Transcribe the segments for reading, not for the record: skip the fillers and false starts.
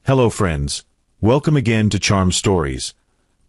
Hello friends, welcome again to Charm Stories.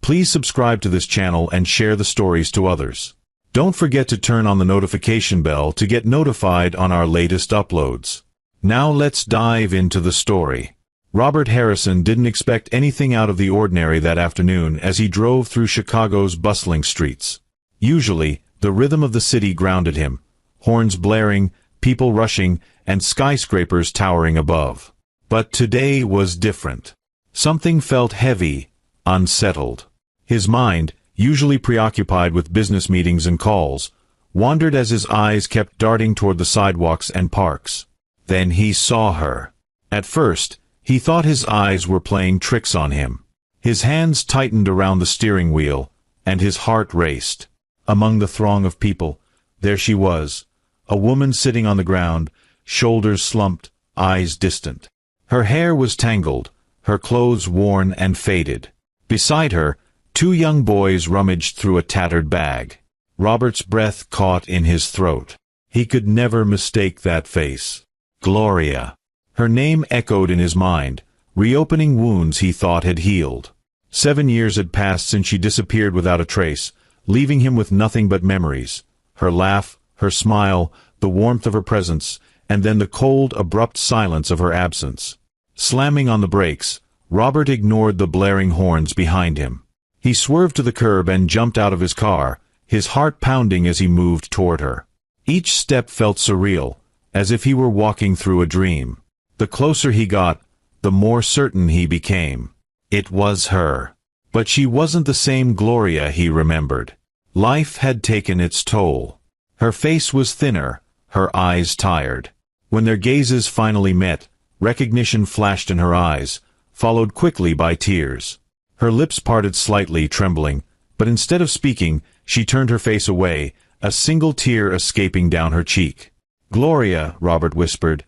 Please subscribe to this channel and share the stories to others. Don't forget to turn on the notification bell to get notified on our latest uploads. Now let's dive into the story. Robert Harrison didn't expect anything out of the ordinary that afternoon as he drove through Chicago's bustling streets. Usually, the rhythm of the city grounded him, horns blaring, people rushing, and skyscrapers towering above. But today was different. Something felt heavy, unsettled. His mind, usually preoccupied with business meetings and calls, wandered as his eyes kept darting toward the sidewalks and parks. Then he saw her. At first, he thought his eyes were playing tricks on him. His hands tightened around the steering wheel, and his heart raced. Among the throng of people, there she was, a woman sitting on the ground, shoulders slumped, eyes distant. Her hair was tangled, her clothes worn and faded. Beside her, two young boys rummaged through a tattered bag. Robert's breath caught in his throat. He could never mistake that face. Gloria. Her name echoed in his mind, reopening wounds he thought had healed. 7 years had passed since she disappeared without a trace, leaving him with nothing but memories. Her laugh, her smile, the warmth of her presence, and then the cold, abrupt silence of her absence. Slamming on the brakes, Robert ignored the blaring horns behind him. He swerved to the curb and jumped out of his car, his heart pounding as he moved toward her. Each step felt surreal, as if he were walking through a dream. The closer he got, the more certain he became. It was her. But she wasn't the same Gloria he remembered. Life had taken its toll. Her face was thinner, her eyes tired. When their gazes finally met, recognition flashed in her eyes, followed quickly by tears. Her lips parted slightly, trembling, but instead of speaking, she turned her face away, a single tear escaping down her cheek. "Gloria," Robert whispered,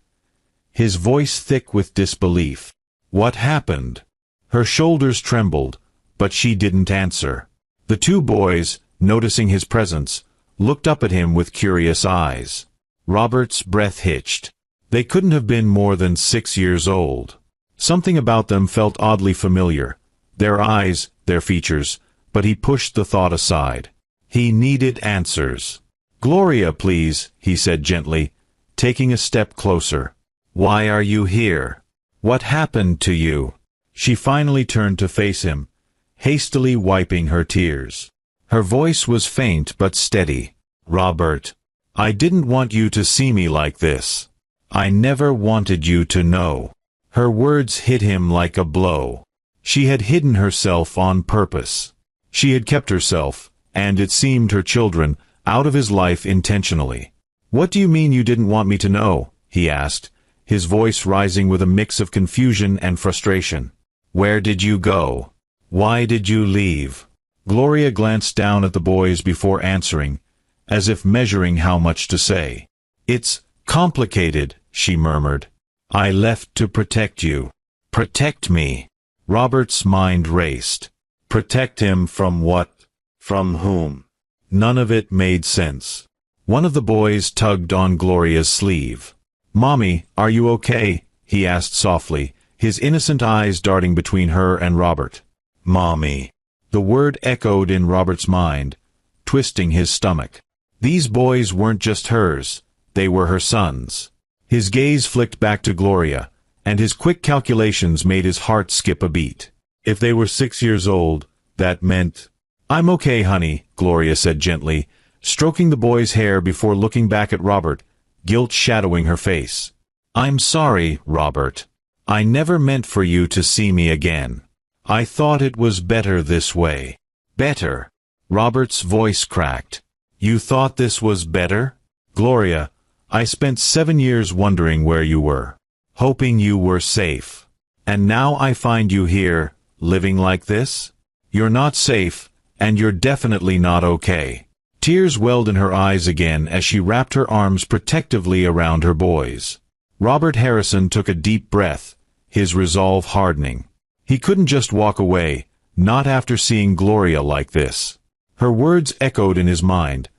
his voice thick with disbelief. "What happened?" Her shoulders trembled, but she didn't answer. The two boys, noticing his presence, looked up at him with curious eyes. Robert's breath hitched. They couldn't have been more than 6 years old. Something about them felt oddly familiar. Their eyes, their features, but he pushed the thought aside. He needed answers. "Gloria, please," he said gently, taking a step closer. "Why are you here? What happened to you?" She finally turned to face him, hastily wiping her tears. Her voice was faint but steady. "Robert, I didn't want you to see me like this. I never wanted you to know." Her words hit him like a blow. She had hidden herself on purpose. She had kept herself, and it seemed her children, out of his life intentionally. "What do you mean you didn't want me to know?" he asked, his voice rising with a mix of confusion and frustration. "Where did you go? Why did you leave?" Gloria glanced down at the boys before answering, as if measuring how much to say. "It's complicated," she murmured. "I left to protect you." "Protect me?" Robert's mind raced. Protect him from what? From whom? None of it made sense. One of the boys tugged on Gloria's sleeve. "Mommy, are you okay?" he asked softly, his innocent eyes darting between her and Robert. "Mommy." The word echoed in Robert's mind, twisting his stomach. These boys weren't just hers, they were her sons. His gaze flicked back to Gloria, and his quick calculations made his heart skip a beat. If they were 6 years old, that meant— "I'm okay, honey," Gloria said gently, stroking the boy's hair before looking back at Robert, guilt shadowing her face. "I'm sorry, Robert. I never meant for you to see me again. I thought it was better this way." "Better?" Robert's voice cracked. "You thought this was better?" "Gloria, I spent 7 years wondering where you were, hoping you were safe. And now I find you here, living like this? You're not safe, and you're definitely not okay." Tears welled in her eyes again as she wrapped her arms protectively around her boys. Robert Harrison took a deep breath, his resolve hardening. He couldn't just walk away, not after seeing Gloria like this. Her words echoed in his mind,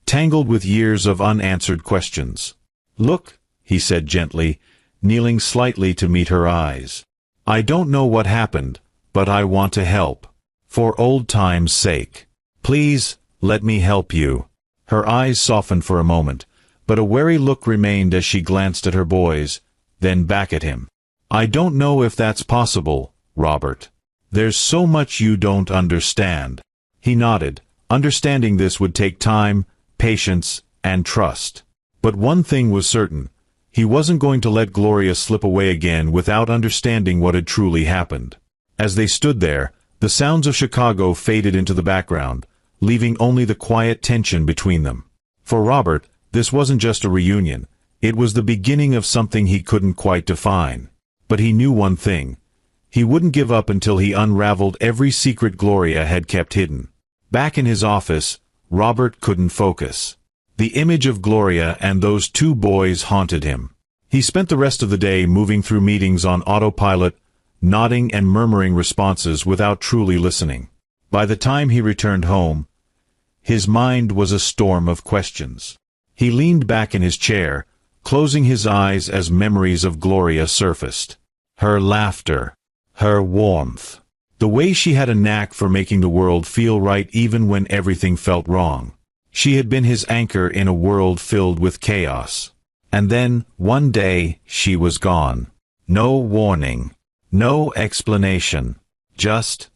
tangled with years of unanswered questions. "Look," he said gently, kneeling slightly to meet her eyes. I don't know what happened, but I want to help. For old time's sake. Please, let me help you. Her eyes softened for a moment, but a wary look remained as she glanced at her boys, then back at him. I don't know if that's possible, Robert. There's so much you don't understand. He nodded. Understanding this would take time, patience, and trust. But one thing was certain. He wasn't going to let Gloria slip away again without understanding what had truly happened. As they stood there, the sounds of Chicago faded into the background, leaving only the quiet tension between them. For Robert, this wasn't just a reunion. It was the beginning of something he couldn't quite define. But he knew one thing. He wouldn't give up until he unraveled every secret Gloria had kept hidden. Back in his office, Robert couldn't focus. The image of Gloria and those two boys haunted him. He spent the rest of the day moving through meetings on autopilot, nodding and murmuring responses without truly listening. By the time he returned home, his mind was a storm of questions. He leaned back in his chair, closing his eyes as memories of Gloria surfaced. Her laughter, her warmth, the way she had a knack for making the world feel right even when everything felt wrong. She had been his anchor in a world filled with chaos. And then, one day, she was gone. No warning. No explanation. Just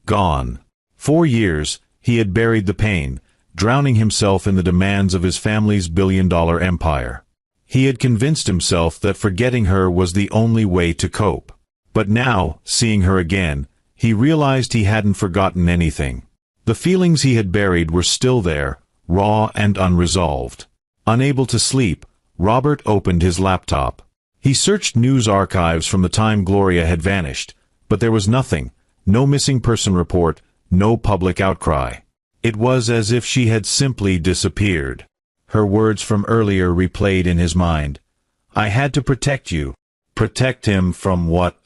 gone. 4 years, he had buried the pain, drowning himself in the demands of his family's billion-dollar empire. He had convinced himself that forgetting her was the only way to cope. But now, seeing her again, he realized he hadn't forgotten anything. The feelings he had buried were still there, raw and unresolved. Unable to sleep, Robert opened his laptop. He searched news archives from the time Gloria had vanished, but there was nothing, no missing person report, no public outcry. It was as if she had simply disappeared. Her words from earlier replayed in his mind. I had to protect you. Protect him from what?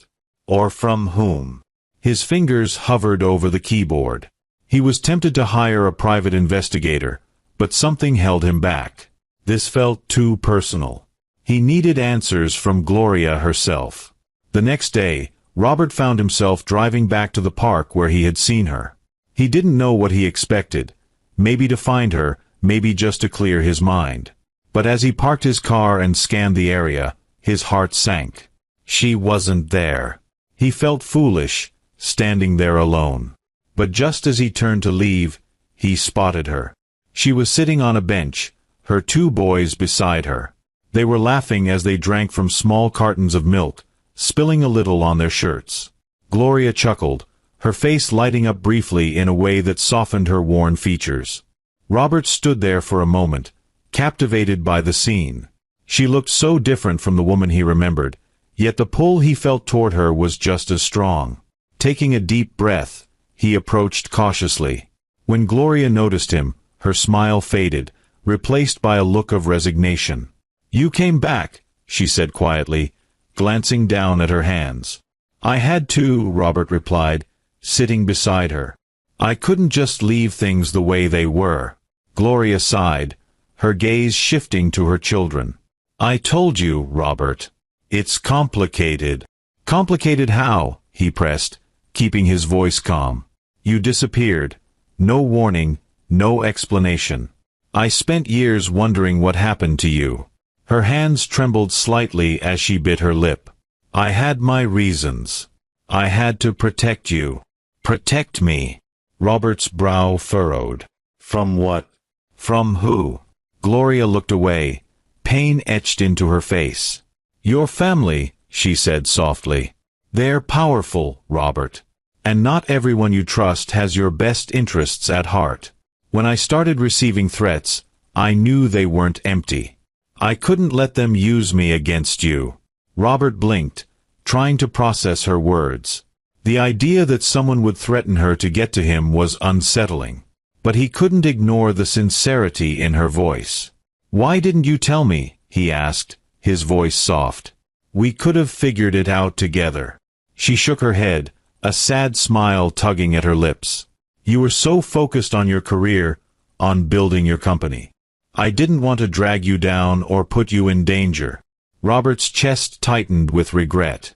Or from whom? His fingers hovered over the keyboard. He was tempted to hire a private investigator, but something held him back. This felt too personal. He needed answers from Gloria herself. The next day, Robert found himself driving back to the park where he had seen her. He didn't know what he expected. Maybe to find her, maybe just to clear his mind. But as he parked his car and scanned the area, his heart sank. She wasn't there. He felt foolish, standing there alone. But just as he turned to leave, he spotted her. She was sitting on a bench, her two boys beside her. They were laughing as they drank from small cartons of milk, spilling a little on their shirts. Gloria chuckled, her face lighting up briefly in a way that softened her worn features. Robert stood there for a moment, captivated by the scene. She looked so different from the woman he remembered, yet the pull he felt toward her was just as strong. Taking a deep breath, he approached cautiously. When Gloria noticed him, her smile faded, replaced by a look of resignation. You came back, she said quietly, glancing down at her hands. I had to, Robert replied, sitting beside her. I couldn't just leave things the way they were. Gloria sighed, her gaze shifting to her children. I told you, Robert. It's complicated. Complicated how? He pressed, keeping his voice calm. You disappeared. No warning, no explanation. I spent years wondering what happened to you. Her hands trembled slightly as she bit her lip. I had my reasons. I had to protect you. Protect me. Robert's brow furrowed. From what? From who? Gloria looked away, pain etched into her face. Your family, she said softly. They're powerful, Robert. And not everyone you trust has your best interests at heart. When I started receiving threats, I knew they weren't empty. I couldn't let them use me against you. Robert blinked, trying to process her words. The idea that someone would threaten her to get to him was unsettling. But he couldn't ignore the sincerity in her voice. Why didn't you tell me? He asked, his voice soft. We could have figured it out together. She shook her head, a sad smile tugging at her lips. You were so focused on your career, on building your company. I didn't want to drag you down or put you in danger. Robert's chest tightened with regret.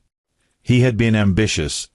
He had been ambitious,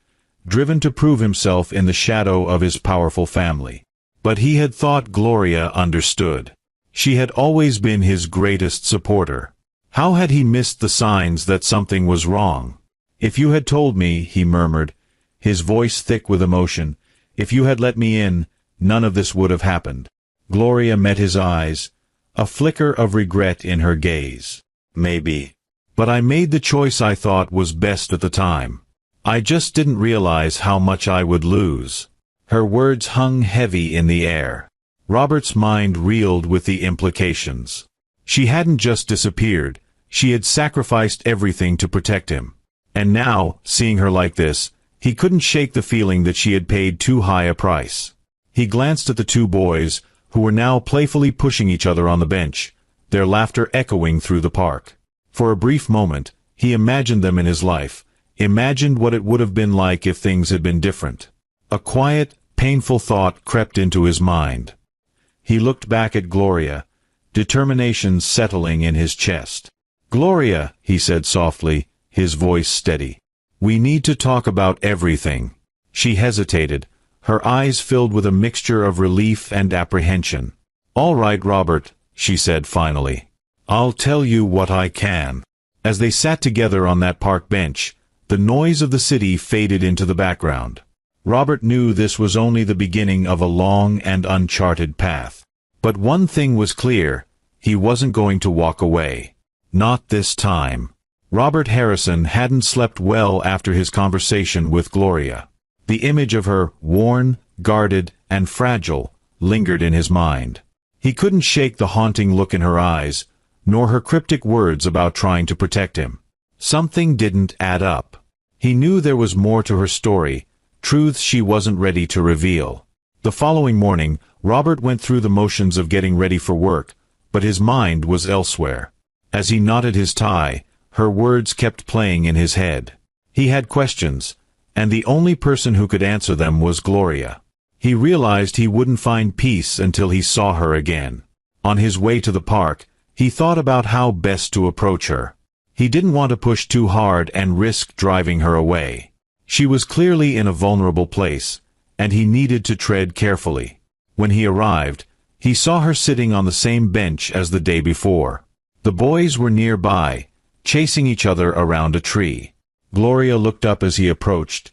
driven to prove himself in the shadow of his powerful family. But he had thought Gloria understood. She had always been his greatest supporter. How had he missed the signs that something was wrong? "If you had told me," he murmured, his voice thick with emotion, "if you had let me in, none of this would have happened." Gloria met his eyes, a flicker of regret in her gaze. "Maybe. But I made the choice I thought was best at the time. I just didn't realize how much I would lose." Her words hung heavy in the air. Robert's mind reeled with the implications. She hadn't just disappeared, she had sacrificed everything to protect him. And now, seeing her like this, he couldn't shake the feeling that she had paid too high a price. He glanced at the two boys, who were now playfully pushing each other on the bench, their laughter echoing through the park. For a brief moment, he imagined them in his life, imagined what it would have been like if things had been different. A quiet, painful thought crept into his mind. He looked back at Gloria, determination settling in his chest. "Gloria," he said softly, his voice steady. "We need to talk about everything." She hesitated, her eyes filled with a mixture of relief and apprehension. "All right, Robert," she said finally. "I'll tell you what I can." As they sat together on that park bench, the noise of the city faded into the background. Robert knew this was only the beginning of a long and uncharted path. But one thing was clear, he wasn't going to walk away. Not this time. Robert Harrison hadn't slept well after his conversation with Gloria. The image of her, worn, guarded, and fragile, lingered in his mind. He couldn't shake the haunting look in her eyes, nor her cryptic words about trying to protect him. Something didn't add up. He knew there was more to her story, truths she wasn't ready to reveal. The following morning, Robert went through the motions of getting ready for work, but his mind was elsewhere. As he knotted his tie, her words kept playing in his head. He had questions, and the only person who could answer them was Gloria. He realized he wouldn't find peace until he saw her again. On his way to the park, he thought about how best to approach her. He didn't want to push too hard and risk driving her away. She was clearly in a vulnerable place, and he needed to tread carefully. When he arrived, he saw her sitting on the same bench as the day before. The boys were nearby, chasing each other around a tree. Gloria looked up as he approached,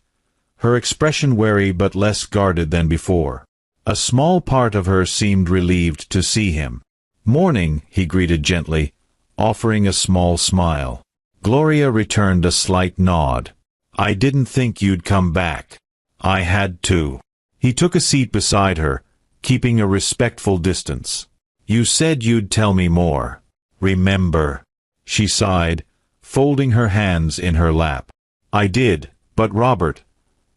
her expression wary but less guarded than before. A small part of her seemed relieved to see him. "Morning," he greeted gently, offering a small smile. Gloria returned a slight nod. "I didn't think you'd come back." "I had to." He took a seat beside her, keeping a respectful distance. "You said you'd tell me more. Remember?" She sighed, folding her hands in her lap. "I did, but Robert,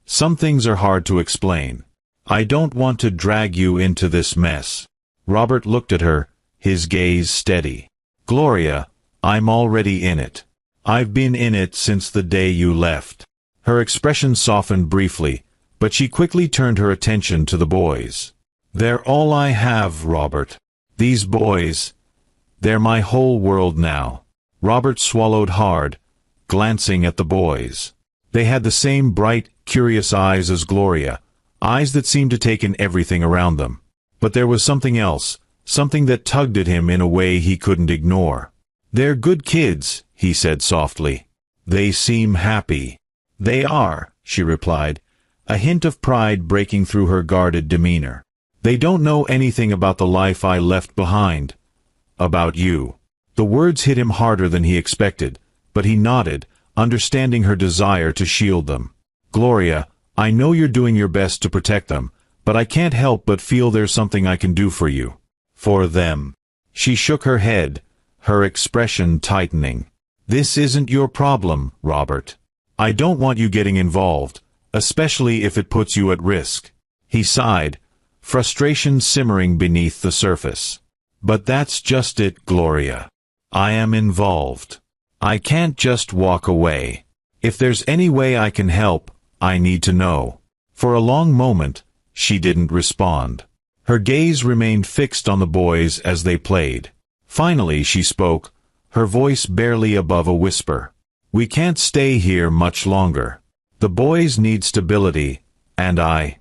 some things are hard to explain. I don't want to drag you into this mess." Robert looked at her, his gaze steady. "Gloria, I'm already in it. I've been in it since the day you left." Her expression softened briefly, but she quickly turned her attention to the boys. "They're all I have, Robert. These boys, they're my whole world now." Robert swallowed hard, glancing at the boys. They had the same bright, curious eyes as Gloria, eyes that seemed to take in everything around them. But there was something else, something that tugged at him in a way he couldn't ignore. "They're good kids," he said softly. "They seem happy." "They are," she replied, a hint of pride breaking through her guarded demeanor. "They don't know anything about the life I left behind. About you." The words hit him harder than he expected, but he nodded, understanding her desire to shield them. "Gloria, I know you're doing your best to protect them, but I can't help but feel there's something I can do for you. For them." She shook her head, her expression tightening. "This isn't your problem, Robert. I don't want you getting involved, especially if it puts you at risk." He sighed, frustration simmering beneath the surface. "But that's just it, Gloria. I am involved. I can't just walk away. If there's any way I can help, I need to know." For a long moment, she didn't respond. Her gaze remained fixed on the boys as they played. Finally she spoke, her voice barely above a whisper. We can't stay here much longer. The boys need stability, and I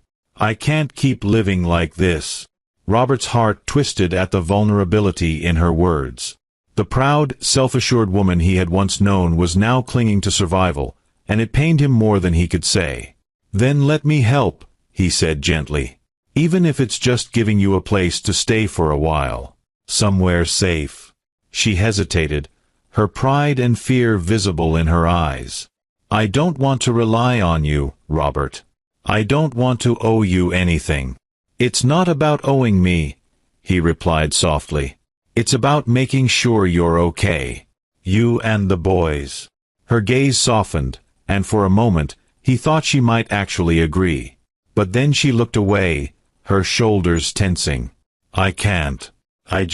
can't keep living like this." Robert's heart twisted at the vulnerability in her words. The proud, self-assured woman he had once known was now clinging to survival, and it pained him more than he could say. "Then let me help," he said gently. "Even if it's just giving you a place to stay for a while. Somewhere safe." She hesitated, her pride and fear visible in her eyes. "I don't want to rely on you, Robert. I don't want to owe you anything." "It's not about owing me," he replied softly. "It's about making sure you're okay. You and the boys." Her gaze softened, and for a moment, he thought she might actually agree. But then she looked away, her shoulders tensing. "I can't. I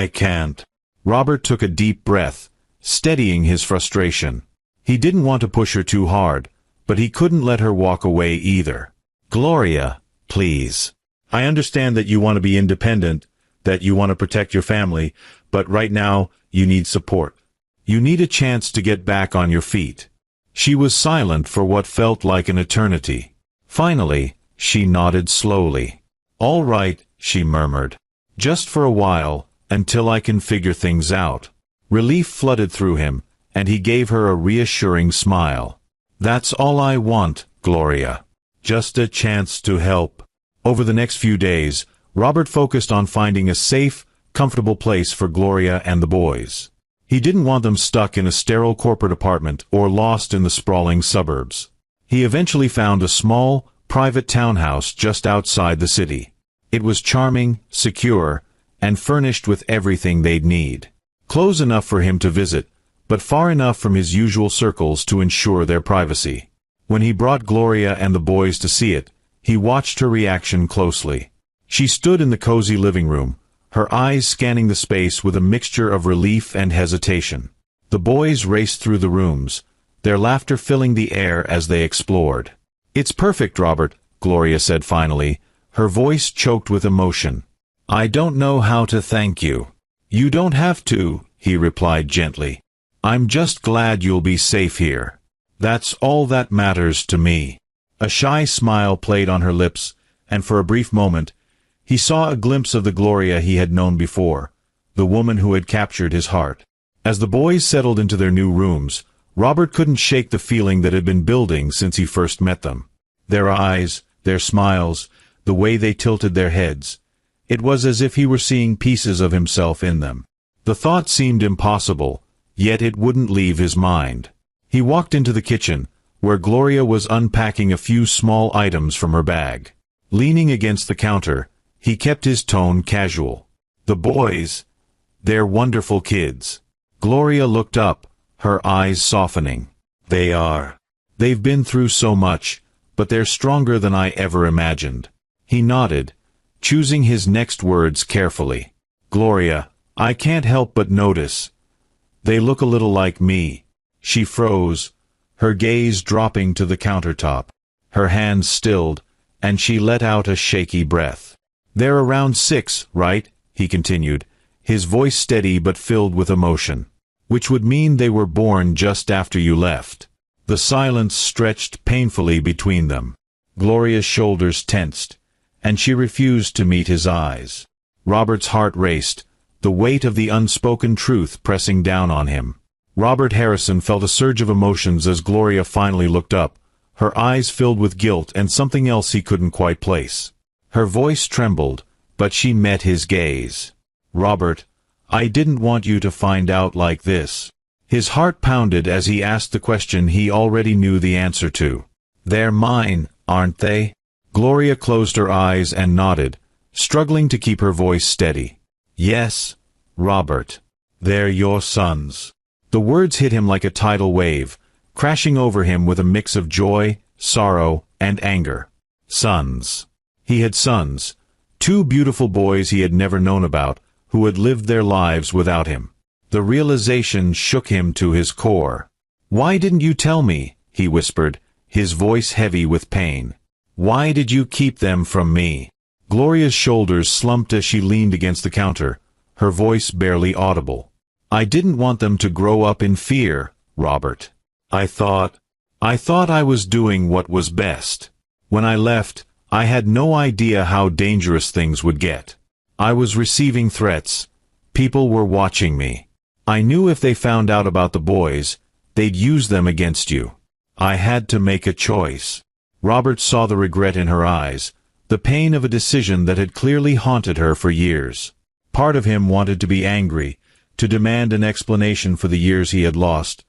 can't." Robert took a deep breath, steadying his frustration. He didn't want to push her too hard, but he couldn't let her walk away either. "Gloria, please. I understand that you want to be independent, that you want to protect your family, but right now, you need support. You need a chance to get back on your feet." She was silent for what felt like an eternity. Finally, she nodded slowly. "All right," she murmured. "Just for a while, until I can figure things out." Relief flooded through him, and he gave her a reassuring smile. "That's all I want, Gloria. Just a chance to help." Over the next few days, Robert focused on finding a safe, comfortable place for Gloria and the boys. He didn't want them stuck in a sterile corporate apartment or lost in the sprawling suburbs. He eventually found a small, private townhouse just outside the city. It was charming, secure, and furnished with everything they'd need. Close enough for him to visit, but far enough from his usual circles to ensure their privacy. When he brought Gloria and the boys to see it, he watched her reaction closely. She stood in the cozy living room, her eyes scanning the space with a mixture of relief and hesitation. The boys raced through the rooms, their laughter filling the air as they explored. "It's perfect, Robert," Gloria said finally, her voice choked with emotion. "I don't know how to thank you." "You don't have to," he replied gently. "I'm just glad you'll be safe here. That's all that matters to me." A shy smile played on her lips, and for a brief moment, he saw a glimpse of the Gloria he had known before, the woman who had captured his heart. As the boys settled into their new rooms, Robert couldn't shake the feeling that had been building since he first met them. Their eyes, their smiles, the way they tilted their heads. It was as if he were seeing pieces of himself in them. The thought seemed impossible, yet it wouldn't leave his mind. He walked into the kitchen, where Gloria was unpacking a few small items from her bag. Leaning against the counter, he kept his tone casual. "The boys, they're wonderful kids." Gloria looked up, her eyes softening. They've been through so much, but they're stronger than I ever imagined." He nodded, choosing his next words carefully. "Gloria, I can't help but notice. They look a little like me." She froze, her gaze dropping to the countertop. Her hands stilled, and she let out a shaky breath. "They're around 6, right?" he continued, his voice steady but filled with emotion. "Which would mean they were born just after you left." The silence stretched painfully between them. Gloria's shoulders tensed, and she refused to meet his eyes. Robert's heart raced, the weight of the unspoken truth pressing down on him. Robert Harrison felt a surge of emotions as Gloria finally looked up, her eyes filled with guilt and something else he couldn't quite place. Her voice trembled, but she met his gaze. "Robert, I didn't want you to find out like this." His heart pounded as he asked the question he already knew the answer to. "They're mine, aren't they?" Gloria closed her eyes and nodded, struggling to keep her voice steady. "Yes, Robert. They're your sons." The words hit him like a tidal wave, crashing over him with a mix of joy, sorrow, and anger. Sons. He had sons, 2 beautiful boys he had never known about, who had lived their lives without him. The realization shook him to his core. "Why didn't you tell me?" he whispered, his voice heavy with pain. "Why did you keep them from me?" Gloria's shoulders slumped as she leaned against the counter, her voice barely audible. "I didn't want them to grow up in fear, Robert. I thought I was doing what was best. When I left, I had no idea how dangerous things would get. I was receiving threats. People were watching me. I knew if they found out about the boys, they'd use them against you. I had to make a choice. Robert saw the regret in her eyes, the pain of a decision that had clearly haunted her for years. Part of him wanted to be angry, to demand an explanation for the years he had lost,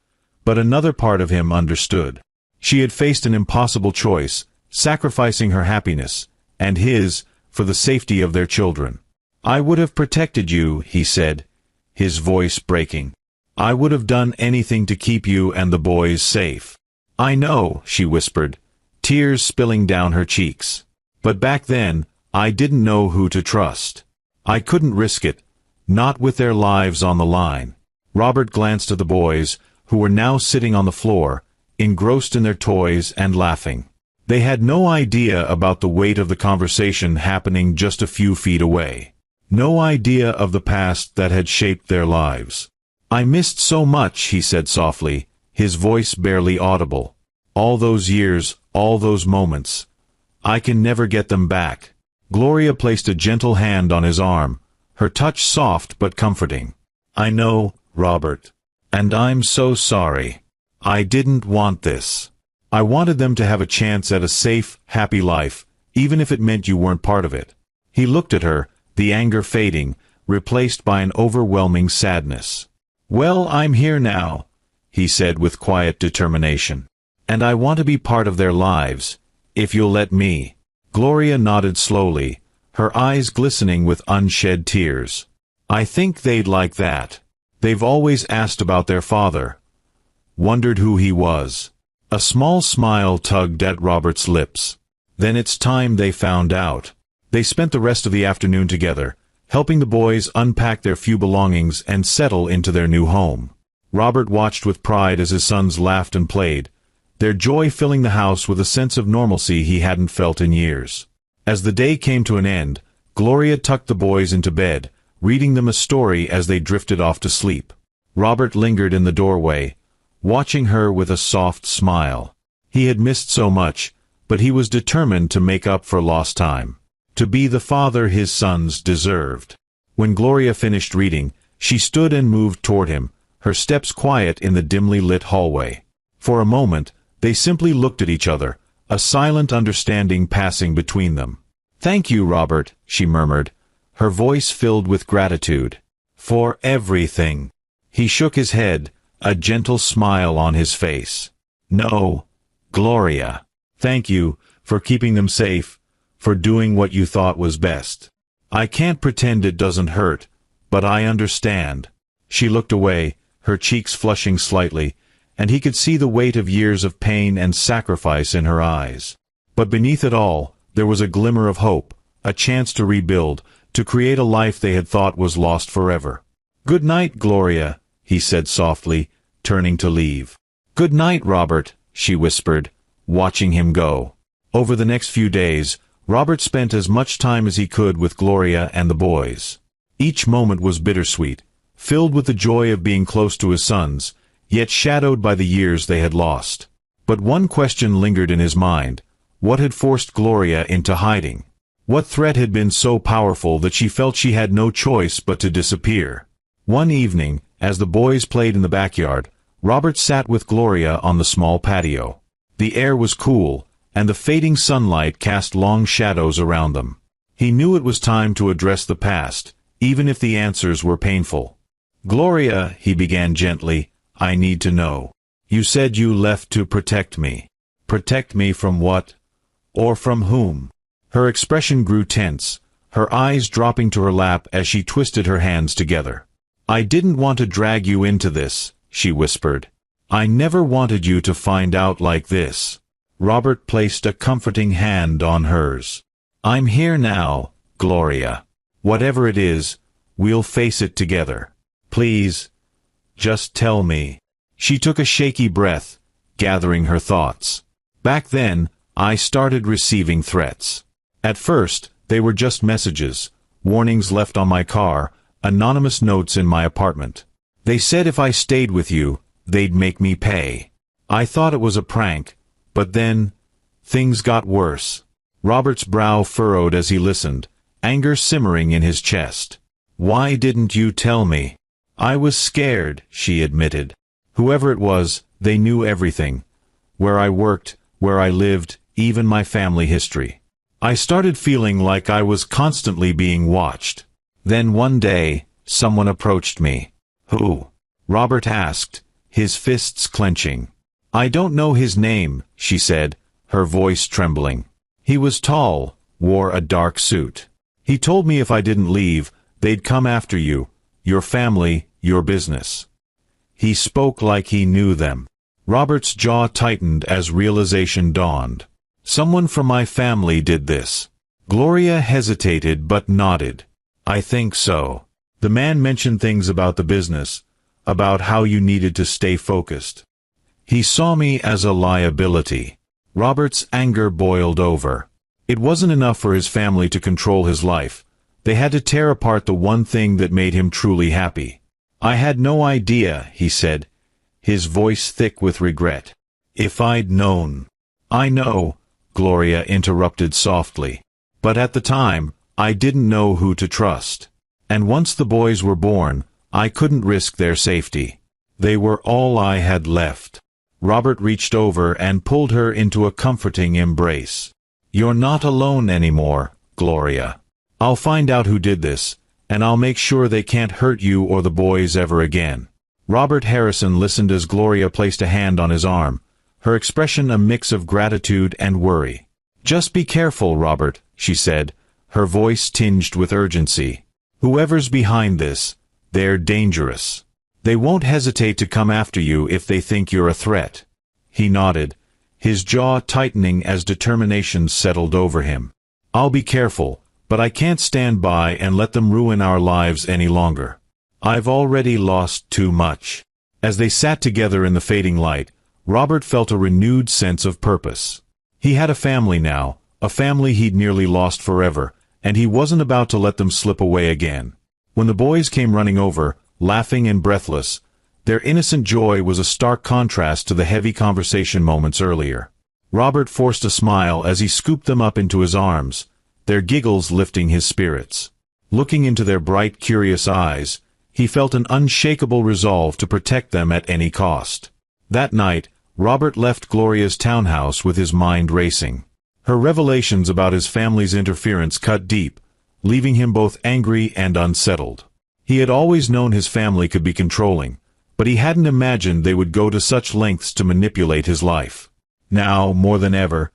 but another part of him understood. She had faced an impossible choice, sacrificing her happiness, and his, for the safety of their children. I would have protected you, he said, his voice breaking. I would have done anything to keep you and the boys safe. I know, she whispered, tears spilling down her cheeks. But back then, I didn't know who to trust. I couldn't risk it, not with their lives on the line. Robert glanced at the boys, who were now sitting on the floor, engrossed in their toys and laughing. They had no idea about the weight of the conversation happening just a few feet away. No idea of the past that had shaped their lives. I missed so much, he said softly, his voice barely audible. All those years, all those moments. I can never get them back. Gloria placed a gentle hand on his arm, her touch soft but comforting. I know, Robert. And I'm so sorry. I didn't want this. I wanted them to have a chance at a safe, happy life, even if it meant you weren't part of it. He looked at her, the anger fading, replaced by an overwhelming sadness. Well, I'm here now, he said with quiet determination. And I want to be part of their lives, if you'll let me. Gloria nodded slowly, her eyes glistening with unshed tears. I think they'd like that. They've always asked about their father. Wondered who he was. A small smile tugged at Robert's lips. Then it's time they found out. They spent the rest of the afternoon together, helping the boys unpack their few belongings and settle into their new home. Robert watched with pride as his sons laughed and played, their joy filling the house with a sense of normalcy he hadn't felt in years. As the day came to an end, Gloria tucked the boys into bed, reading them a story as they drifted off to sleep. Robert lingered in the doorway, watching her with a soft smile. He had missed so much, but he was determined to make up for lost time. To be the father his sons deserved. When Gloria finished reading, she stood and moved toward him, her steps quiet in the dimly lit hallway. For a moment, they simply looked at each other, a silent understanding passing between them. Thank you, Robert, she murmured, her voice filled with gratitude. For everything. He shook his head, a gentle smile on his face. No, Gloria. Thank you, for keeping them safe, for doing what you thought was best. I can't pretend it doesn't hurt, but I understand. She looked away, her cheeks flushing slightly, and he could see the weight of years of pain and sacrifice in her eyes. But beneath it all, there was a glimmer of hope, a chance to rebuild, to create a life they had thought was lost forever. Good night, Gloria, he said softly, turning to leave. Good night, Robert, she whispered, watching him go. Over the next few days, Robert spent as much time as he could with Gloria and the boys. Each moment was bittersweet, filled with the joy of being close to his sons, yet shadowed by the years they had lost. But one question lingered in his mind. What had forced Gloria into hiding? What threat had been so powerful that she felt she had no choice but to disappear? One evening, as the boys played in the backyard, Robert sat with Gloria on the small patio. The air was cool, and the fading sunlight cast long shadows around them. He knew it was time to address the past, even if the answers were painful. Gloria, he began gently, I need to know. You said you left to protect me. Protect me from what? Or from whom? Her expression grew tense, her eyes dropping to her lap as she twisted her hands together. I didn't want to drag you into this, she whispered. I never wanted you to find out like this. Robert placed a comforting hand on hers. I'm here now, Gloria. Whatever it is, we'll face it together. Please, just tell me. She took a shaky breath, gathering her thoughts. Back then, I started receiving threats. At first, they were just messages, warnings left on my car, anonymous notes in my apartment. They said if I stayed with you, they'd make me pay. I thought it was a prank, but then, things got worse. Robert's brow furrowed as he listened, anger simmering in his chest. Why didn't you tell me? I was scared, she admitted. Whoever it was, they knew everything. Where I worked, where I lived, even my family history. I started feeling like I was constantly being watched. Then one day, someone approached me. Who? Robert asked, his fists clenching. I don't know his name, she said, her voice trembling. He was tall, wore a dark suit. He told me if I didn't leave, they'd come after you, your family, your business. He spoke like he knew them. Robert's jaw tightened as realization dawned. Someone from my family did this. Gloria hesitated but nodded. I think so. The man mentioned things about the business, about how you needed to stay focused. He saw me as a liability. Robert's anger boiled over. It wasn't enough for his family to control his life. They had to tear apart the one thing that made him truly happy. I had no idea, he said, his voice thick with regret. If I'd known. I know, Gloria interrupted softly. But at the time, I didn't know who to trust. And once the boys were born, I couldn't risk their safety. They were all I had left. Robert reached over and pulled her into a comforting embrace. You're not alone anymore, Gloria. I'll find out who did this, and I'll make sure they can't hurt you or the boys ever again. Robert Harrison listened as Gloria placed a hand on his arm, her expression a mix of gratitude and worry. Just be careful, Robert, she said, her voice tinged with urgency. Whoever's behind this, they're dangerous. They won't hesitate to come after you if they think you're a threat. He nodded, his jaw tightening as determination settled over him. I'll be careful, but I can't stand by and let them ruin our lives any longer. I've already lost too much. As they sat together in the fading light, Robert felt a renewed sense of purpose. He had a family now, a family he'd nearly lost forever, and he wasn't about to let them slip away again. When the boys came running over, laughing and breathless, their innocent joy was a stark contrast to the heavy conversation moments earlier. Robert forced a smile as he scooped them up into his arms, their giggles lifting his spirits. Looking into their bright, curious eyes, he felt an unshakable resolve to protect them at any cost. That night, Robert left Gloria's townhouse with his mind racing. Her revelations about his family's interference cut deep, leaving him both angry and unsettled. He had always known his family could be controlling, but he hadn't imagined they would go to such lengths to manipulate his life. Now, more than ever,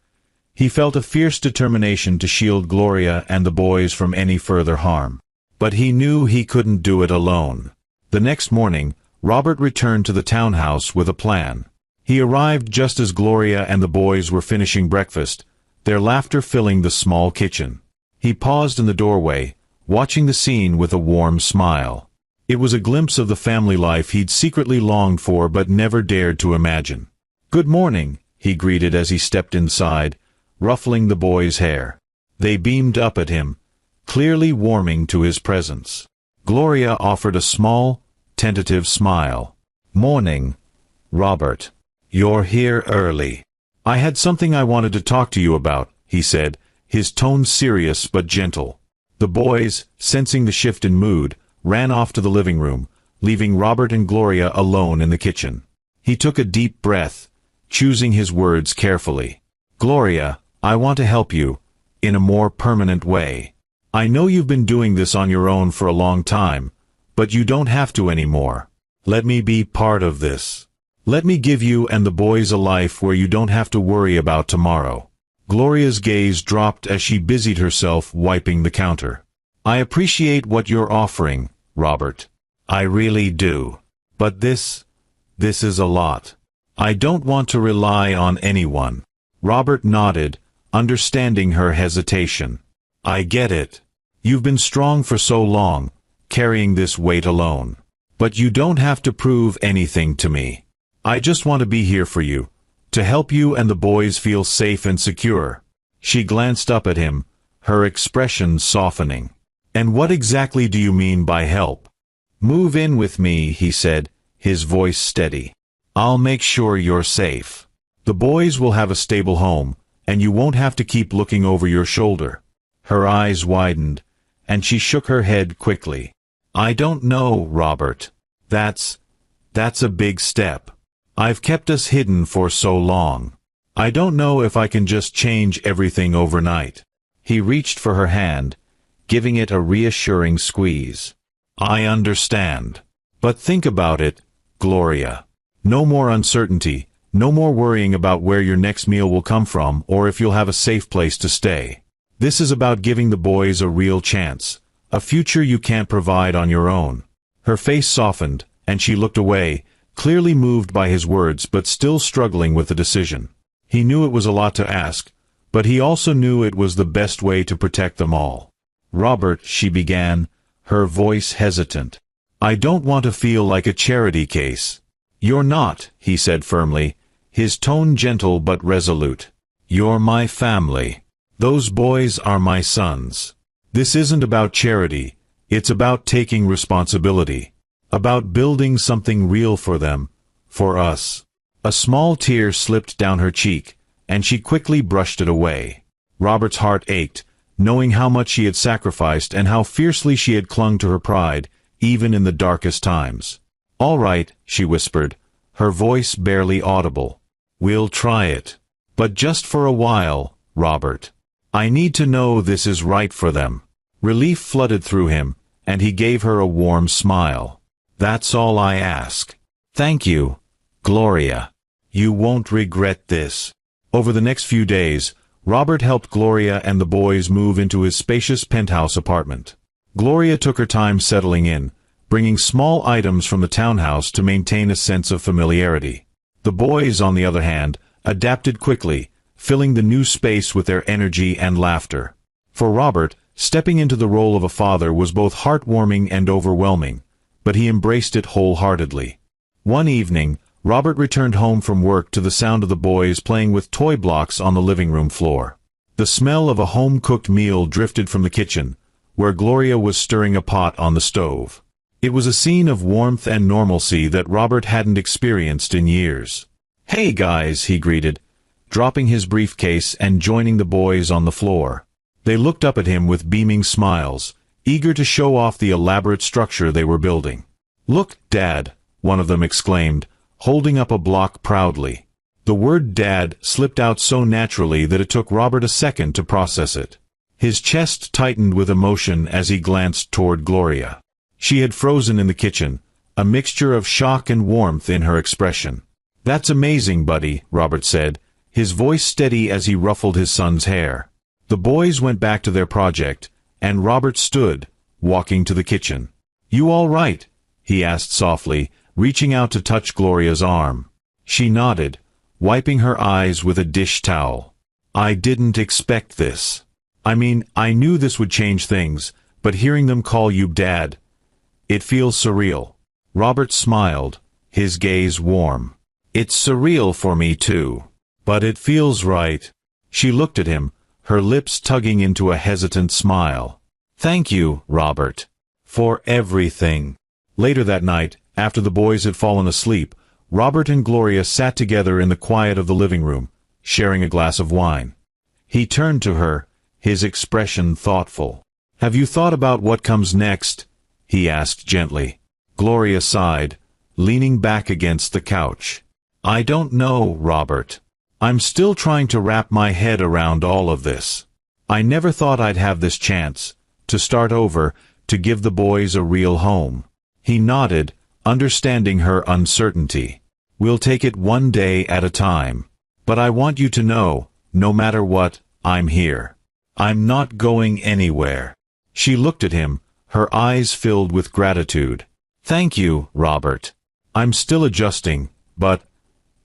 he felt a fierce determination to shield Gloria and the boys from any further harm. But he knew he couldn't do it alone. The next morning, Robert returned to the townhouse with a plan. He arrived just as Gloria and the boys were finishing breakfast, their laughter filling the small kitchen. He paused in the doorway, watching the scene with a warm smile. It was a glimpse of the family life he'd secretly longed for but never dared to imagine. "Good morning," he greeted as he stepped inside, ruffling the boys' hair. They beamed up at him, clearly warming to his presence. Gloria offered a small, tentative smile. "Morning, Robert. You're here early. I had something I wanted to talk to you about," he said, his tone serious but gentle. The boys, sensing the shift in mood, ran off to the living room, leaving Robert and Gloria alone in the kitchen. He took a deep breath, choosing his words carefully. "Gloria, I want to help you, in a more permanent way. I know you've been doing this on your own for a long time, but you don't have to anymore. Let me be part of this. Let me give you and the boys a life where you don't have to worry about tomorrow." Gloria's gaze dropped as she busied herself wiping the counter. "I appreciate what you're offering, Robert. I really do. But this is a lot. I don't want to rely on anyone." Robert nodded, understanding her hesitation. "I get it. You've been strong for so long, carrying this weight alone. But you don't have to prove anything to me. I just want to be here for you, to help you and the boys feel safe and secure." She glanced up at him, her expression softening. "And what exactly do you mean by help?" "Move in with me," he said, his voice steady. I'll make sure you're safe. The boys will have a stable home, and you won't have to keep looking over your shoulder." Her eyes widened, and she shook her head quickly. "I don't know, Robert. That's a big step. I've kept us hidden for so long. I don't know if I can just change everything overnight." He reached for her hand, giving it a reassuring squeeze. "I understand. But think about it, Gloria. No more uncertainty, no more worrying about where your next meal will come from or if you'll have a safe place to stay. This is about giving the boys a real chance, a future you can't provide on your own." Her face softened, and she looked away, clearly moved by his words but still struggling with the decision. He knew it was a lot to ask, but he also knew it was the best way to protect them all. "Robert," she began, her voice hesitant. "I don't want to feel like a charity case." "You're not," he said firmly, his tone gentle but resolute. "You're my family. Those boys are my sons. This isn't about charity, it's about taking responsibility. About building something real for them, for us." A small tear slipped down her cheek, and she quickly brushed it away. Robert's heart ached, knowing how much she had sacrificed and how fiercely she had clung to her pride, even in the darkest times. "All right," she whispered, her voice barely audible. "We'll try it. But just for a while, Robert. I need to know this is right for them." Relief flooded through him, and he gave her a warm smile. "That's all I ask. Thank you, Gloria. You won't regret this." Over the next few days, Robert helped Gloria and the boys move into his spacious penthouse apartment. Gloria took her time settling in, bringing small items from the townhouse to maintain a sense of familiarity. The boys, on the other hand, adapted quickly, filling the new space with their energy and laughter. For Robert, stepping into the role of a father was both heartwarming and overwhelming, but he embraced it wholeheartedly. One evening, Robert returned home from work to the sound of the boys playing with toy blocks on the living room floor. The smell of a home-cooked meal drifted from the kitchen, where Gloria was stirring a pot on the stove. It was a scene of warmth and normalcy that Robert hadn't experienced in years. "Hey guys," he greeted, dropping his briefcase and joining the boys on the floor. They looked up at him with beaming smiles, eager to show off the elaborate structure they were building. "Look, Dad," one of them exclaimed, holding up a block proudly. The word Dad slipped out so naturally that it took Robert a second to process it. His chest tightened with emotion as he glanced toward Gloria. She had frozen in the kitchen, a mixture of shock and warmth in her expression. "That's amazing, buddy," Robert said, his voice steady as he ruffled his son's hair. The boys went back to their project, and Robert stood, walking to the kitchen. "You all right?" he asked softly, reaching out to touch Gloria's arm. She nodded, wiping her eyes with a dish towel. "I didn't expect this. I mean, I knew this would change things, but hearing them call you Dad, it feels surreal." Robert smiled, his gaze warm. "It's surreal for me too. But it feels right." She looked at him, her lips tugging into a hesitant smile. "Thank you, Robert, for everything." Later that night, after the boys had fallen asleep, Robert and Gloria sat together in the quiet of the living room, sharing a glass of wine. He turned to her, his expression thoughtful. "Have you thought about what comes next?" he asked gently. Gloria sighed, leaning back against the couch. "I don't know, Robert. I'm still trying to wrap my head around all of this. I never thought I'd have this chance, to start over, to give the boys a real home." He nodded, understanding her uncertainty. "We'll take it one day at a time. But I want you to know, no matter what, I'm here. I'm not going anywhere." She looked at him, her eyes filled with gratitude. "Thank you, Robert. I'm still adjusting, but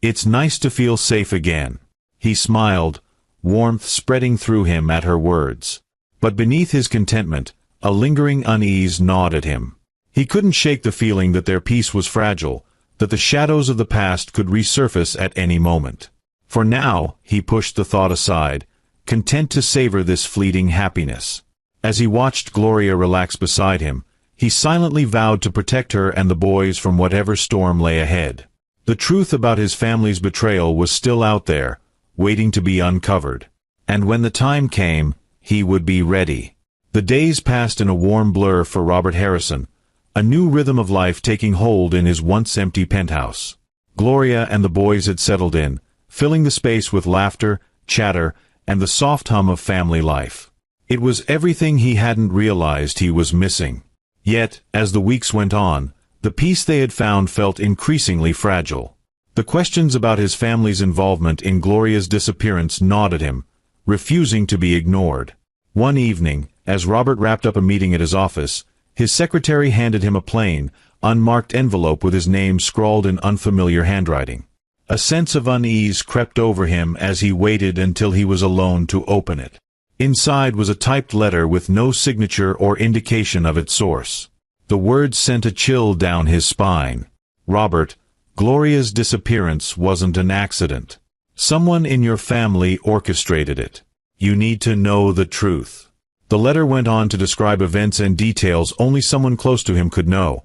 it's nice to feel safe again." He smiled, warmth spreading through him at her words. But beneath his contentment, a lingering unease gnawed at him. He couldn't shake the feeling that their peace was fragile, that the shadows of the past could resurface at any moment. For now, he pushed the thought aside, content to savor this fleeting happiness. As he watched Gloria relax beside him, he silently vowed to protect her and the boys from whatever storm lay ahead. The truth about his family's betrayal was still out there, waiting to be uncovered. And when the time came, he would be ready. The days passed in a warm blur for Robert Harrison, a new rhythm of life taking hold in his once-empty penthouse. Gloria and the boys had settled in, filling the space with laughter, chatter, and the soft hum of family life. It was everything he hadn't realized he was missing. Yet, as the weeks went on, the peace they had found felt increasingly fragile. The questions about his family's involvement in Gloria's disappearance gnawed at him, refusing to be ignored. One evening, as Robert wrapped up a meeting at his office, his secretary handed him a plain, unmarked envelope with his name scrawled in unfamiliar handwriting. A sense of unease crept over him as he waited until he was alone to open it. Inside was a typed letter with no signature or indication of its source. The words sent a chill down his spine. Robert, Gloria's disappearance wasn't an accident. Someone in your family orchestrated it. You need to know the truth. The letter went on to describe events and details only someone close to him could know.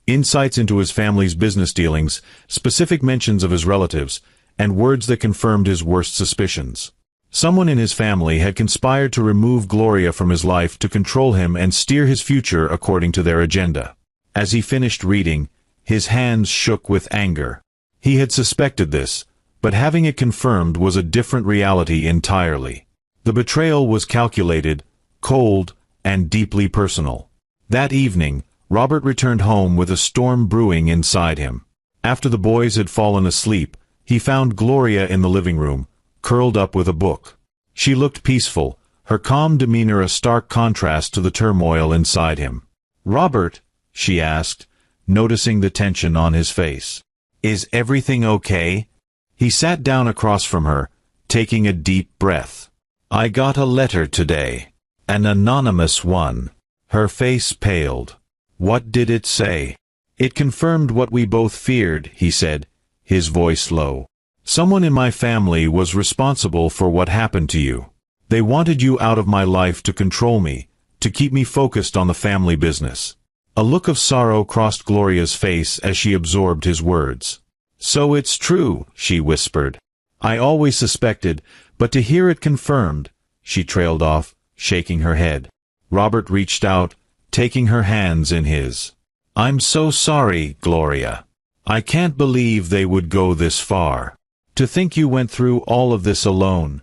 Insights into his family's business dealings, specific mentions of his relatives, and words that confirmed his worst suspicions. Someone in his family had conspired to remove Gloria from his life to control him and steer his future according to their agenda. As he finished reading, his hands shook with anger. He had suspected this, but having it confirmed was a different reality entirely. The betrayal was calculated, cold, and deeply personal. That evening, Robert returned home with a storm brewing inside him. After the boys had fallen asleep, he found Gloria in the living room, curled up with a book. She looked peaceful, her calm demeanor a stark contrast to the turmoil inside him. "Robert," she asked, noticing the tension on his face. "Is everything okay?" He sat down across from her, taking a deep breath. "I got a letter today. An anonymous one." Her face paled. "What did it say?" "It confirmed what we both feared," he said, his voice low. "Someone in my family was responsible for what happened to you. They wanted you out of my life to control me, to keep me focused on the family business." A look of sorrow crossed Gloria's face as she absorbed his words. "So it's true," she whispered. "I always suspected, but to hear it confirmed," she trailed off, shaking her head. Robert reached out, taking her hands in his. "I'm so sorry, Gloria. I can't believe they would go this far. To think you went through all of this alone."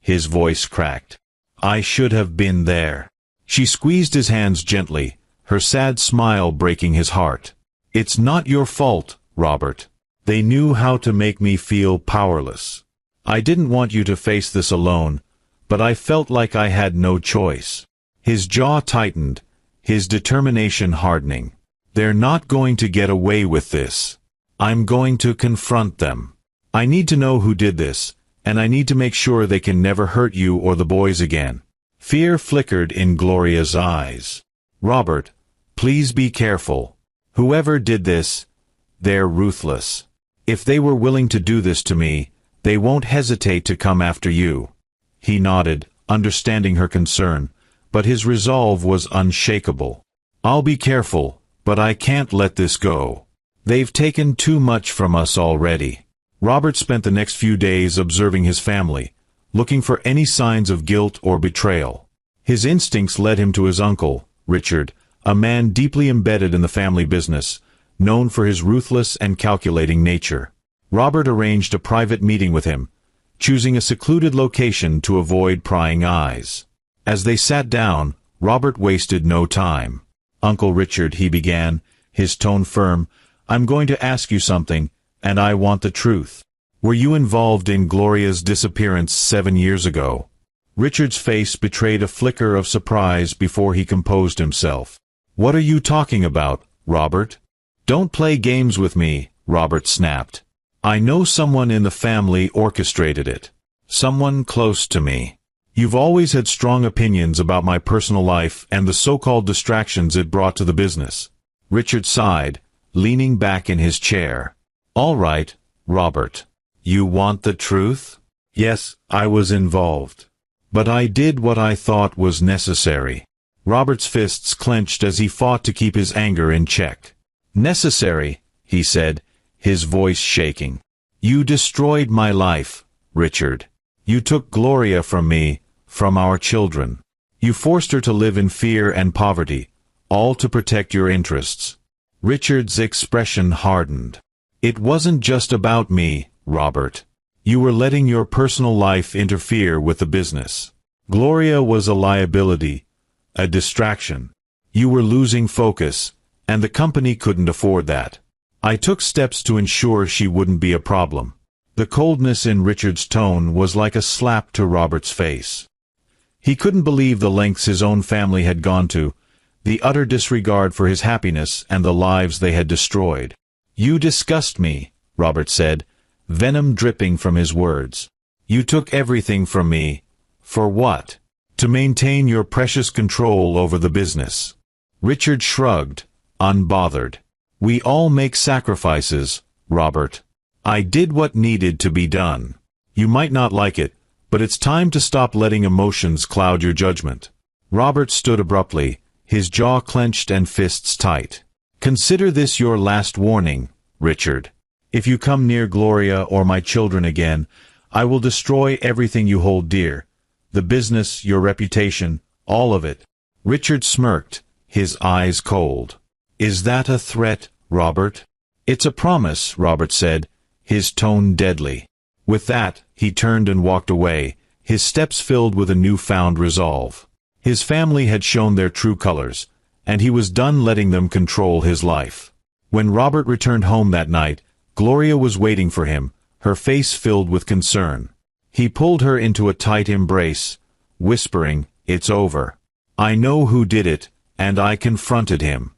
His voice cracked. "I should have been there." She squeezed his hands gently, her sad smile breaking his heart. "It's not your fault, Robert. They knew how to make me feel powerless. I didn't want you to face this alone, but I felt like I had no choice." His jaw tightened, his determination hardening. "They're not going to get away with this. I'm going to confront them. I need to know who did this, and I need to make sure they can never hurt you or the boys again." Fear flickered in Gloria's eyes. "Robert, please be careful. Whoever did this, they're ruthless. If they were willing to do this to me, they won't hesitate to come after you." He nodded, understanding her concern, but his resolve was unshakable. "I'll be careful, but I can't let this go. They've taken too much from us already." Robert spent the next few days observing his family, looking for any signs of guilt or betrayal. His instincts led him to his uncle, Richard, a man deeply embedded in the family business, known for his ruthless and calculating nature. Robert arranged a private meeting with him, choosing a secluded location to avoid prying eyes. As they sat down, Robert wasted no time. "Uncle Richard," he began, his tone firm, "I'm going to ask you something, and I want the truth. Were you involved in Gloria's disappearance 7 years ago?" Richard's face betrayed a flicker of surprise before he composed himself. "What are you talking about, Robert?" "Don't play games with me," Robert snapped. "I know someone in the family orchestrated it. Someone close to me. You've always had strong opinions about my personal life and the so-called distractions it brought to the business." Richard sighed, leaning back in his chair. "All right, Robert. You want the truth?" "Yes, I was involved. But I did what I thought was necessary." Robert's fists clenched as he fought to keep his anger in check. "Necessary," he said, his voice shaking. "You destroyed my life, Richard. You took Gloria from me, from our children. You forced her to live in fear and poverty, all to protect your interests." Richard's expression hardened. "It wasn't just about me, Robert. You were letting your personal life interfere with the business. Gloria was a liability, a distraction. You were losing focus, and the company couldn't afford that. I took steps to ensure she wouldn't be a problem." The coldness in Richard's tone was like a slap to Robert's face. He couldn't believe the lengths his own family had gone to, the utter disregard for his happiness and the lives they had destroyed. "You disgust me," Robert said, venom dripping from his words. "You took everything from me. For what? To maintain your precious control over the business." Richard shrugged, unbothered. "We all make sacrifices, Robert. I did what needed to be done. You might not like it, but it's time to stop letting emotions cloud your judgment." Robert stood abruptly, his jaw clenched and fists tight. "Consider this your last warning, Richard. If you come near Gloria or my children again, I will destroy everything you hold dear. The business, your reputation, all of it." Richard smirked, his eyes cold. "Is that a threat, Robert?" "It's a promise," Robert said, his tone deadly. With that, he turned and walked away, his steps filled with a newfound resolve. His family had shown their true colors, and he was done letting them control his life. When Robert returned home that night, Gloria was waiting for him, her face filled with concern. He pulled her into a tight embrace, whispering, "It's over. I know who did it, and I confronted him.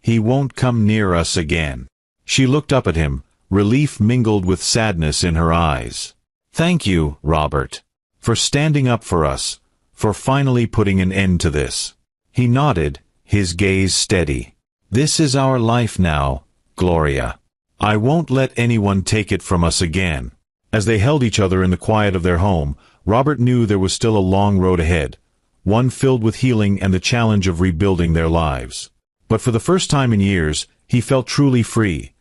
He won't come near us again." She looked up at him, relief mingled with sadness in her eyes. "Thank you, Robert, for standing up for us, for finally putting an end to this." He nodded, his gaze steady. "This is our life now, Gloria. I won't let anyone take it from us again." As they held each other in the quiet of their home, Robert knew there was still a long road ahead, one filled with healing and the challenge of rebuilding their lives. But for the first time in years, he felt truly free.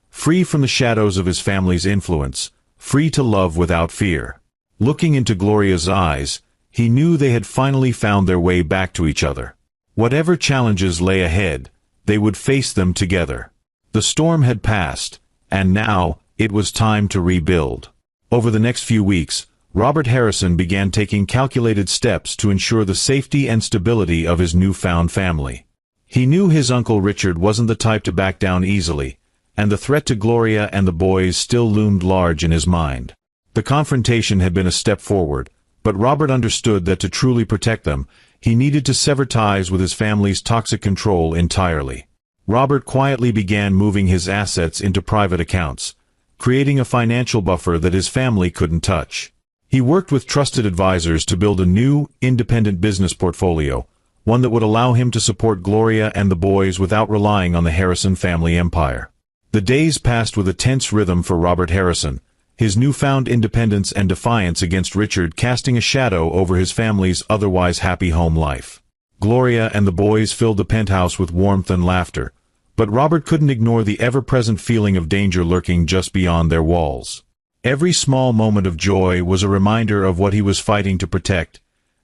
Free from the shadows of his family's influence, free to love without fear. Looking into Gloria's eyes, he knew they had finally found their way back to each other. Whatever challenges lay ahead, they would face them together. The storm had passed, and now it was time to rebuild. Over the next few weeks, Robert Harrison began taking calculated steps to ensure the safety and stability of his newfound family. He knew his Uncle Richard wasn't the type to back down easily, and the threat to Gloria and the boys still loomed large in his mind. The confrontation had been a step forward, but Robert understood that to truly protect them, he needed to sever ties with his family's toxic control entirely. Robert quietly began moving his assets into private accounts, creating a financial buffer that his family couldn't touch. He worked with trusted advisors to build a new, independent business portfolio, one that would allow him to support Gloria and the boys without relying on the Harrison family empire. The days passed with a tense rhythm for Robert Harrison, his newfound independence and defiance against Richard casting a shadow over his family's otherwise happy home life. Gloria and the boys filled the penthouse with warmth and laughter, but Robert couldn't ignore the ever-present feeling of danger lurking just beyond their walls. Every small moment of joy was a reminder of what he was fighting to protect,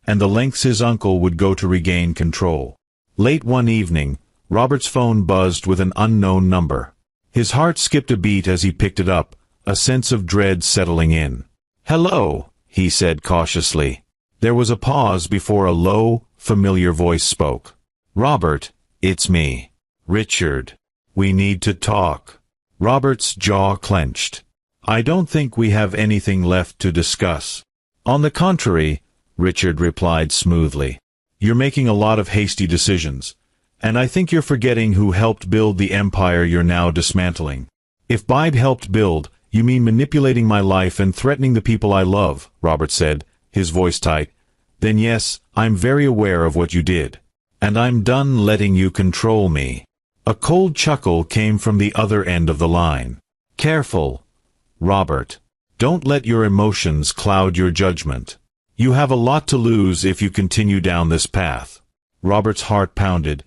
and the lengths his uncle would go to regain control. Late one evening, Robert's phone buzzed with an unknown number. His heart skipped a beat as he picked it up, a sense of dread settling in. "Hello," he said cautiously. There was a pause before a low, familiar voice spoke. "Robert, it's me. Richard. We need to talk." Robert's jaw clenched. "I don't think we have anything left to discuss." "On the contrary," Richard replied smoothly. "You're making a lot of hasty decisions, and I think you're forgetting who helped build the empire you're now dismantling." "If by helped build, you mean manipulating my life and threatening the people I love," Robert said, his voice tight, "then yes, I'm very aware of what you did. And I'm done letting you control me." A cold chuckle came from the other end of the line. "Careful, Robert. Don't let your emotions cloud your judgment. You have a lot to lose if you continue down this path." Robert's heart pounded,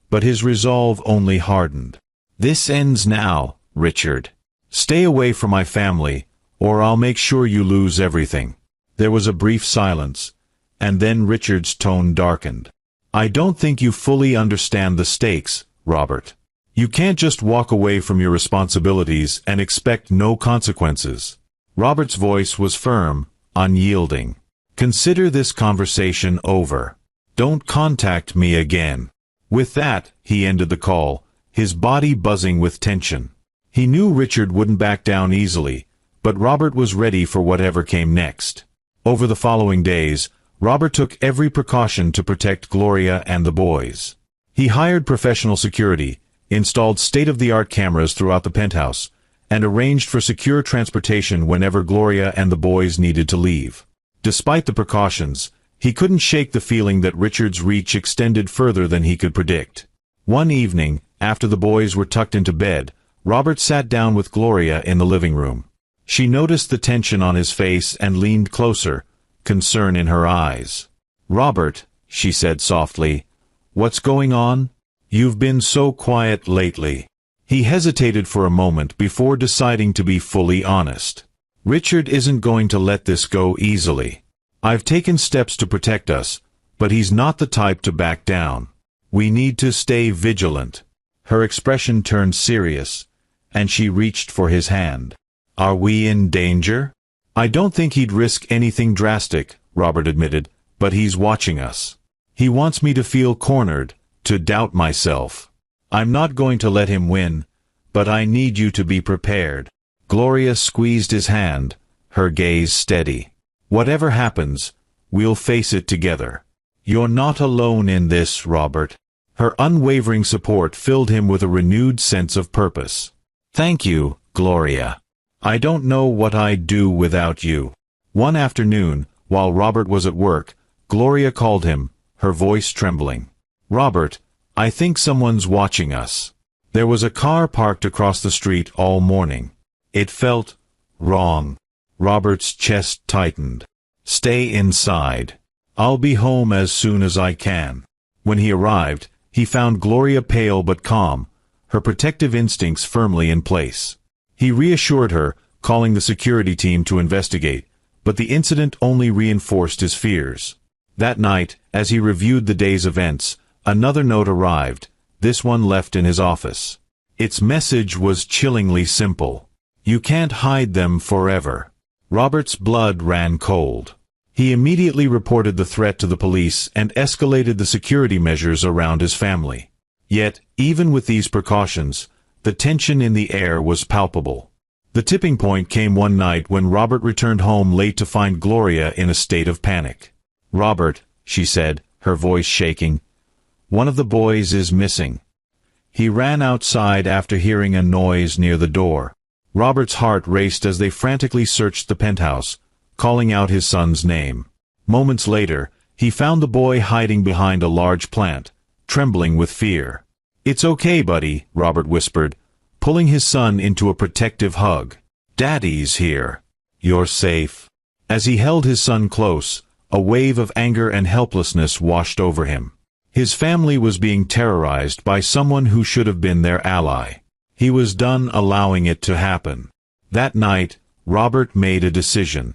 but his resolve only hardened. "This ends now, Richard. Stay away from my family, or I'll make sure you lose everything." There was a brief silence, and then Richard's tone darkened. "I don't think you fully understand the stakes, Robert. You can't just walk away from your responsibilities and expect no consequences." Robert's voice was firm, unyielding. "Consider this conversation over. Don't contact me again." With that, he ended the call, his body buzzing with tension. He knew Richard wouldn't back down easily, but Robert was ready for whatever came next. Over the following days, Robert took every precaution to protect Gloria and the boys. He hired professional security, installed state-of-the-art cameras throughout the penthouse, and arranged for secure transportation whenever Gloria and the boys needed to leave. Despite the precautions, he couldn't shake the feeling that Richard's reach extended further than he could predict. One evening, after the boys were tucked into bed, Robert sat down with Gloria in the living room. She noticed the tension on his face and leaned closer, concern in her eyes. "Robert," she said softly, "what's going on? You've been so quiet lately." He hesitated for a moment before deciding to be fully honest. "Richard isn't going to let this go easily. I've taken steps to protect us, but he's not the type to back down. We need to stay vigilant." Her expression turned serious, and she reached for his hand. "Are we in danger?" "I don't think he'd risk anything drastic," Robert admitted, "but he's watching us. He wants me to feel cornered, to doubt myself. I'm not going to let him win, but I need you to be prepared." Gloria squeezed his hand, her gaze steady. "Whatever happens, we'll face it together. You're not alone in this, Robert." Her unwavering support filled him with a renewed sense of purpose. "Thank you, Gloria. I don't know what I'd do without you." One afternoon, while Robert was at work, Gloria called him, her voice trembling. "Robert, I think someone's watching us." There was a car parked across the street all morning. It felt wrong. Robert's chest tightened. "Stay inside. I'll be home as soon as I can." When he arrived, he found Gloria pale but calm, her protective instincts firmly in place. He reassured her, calling the security team to investigate, but the incident only reinforced his fears. That night, as he reviewed the day's events, another note arrived, this one left in his office. Its message was chillingly simple. "You can't hide them forever." Robert's blood ran cold. He immediately reported the threat to the police and escalated the security measures around his family. Yet, even with these precautions, the tension in the air was palpable. The tipping point came one night when Robert returned home late to find Gloria in a state of panic. "Robert," she said, her voice shaking, "one of the boys is missing." He ran outside after hearing a noise near the door. Robert's heart raced as they frantically searched the penthouse, calling out his son's name. Moments later, he found the boy hiding behind a large plant, trembling with fear. "It's okay, buddy," Robert whispered, pulling his son into a protective hug. "Daddy's here. You're safe." As he held his son close, a wave of anger and helplessness washed over him. His family was being terrorized by someone who should have been their ally. He was done allowing it to happen. That night, Robert made a decision.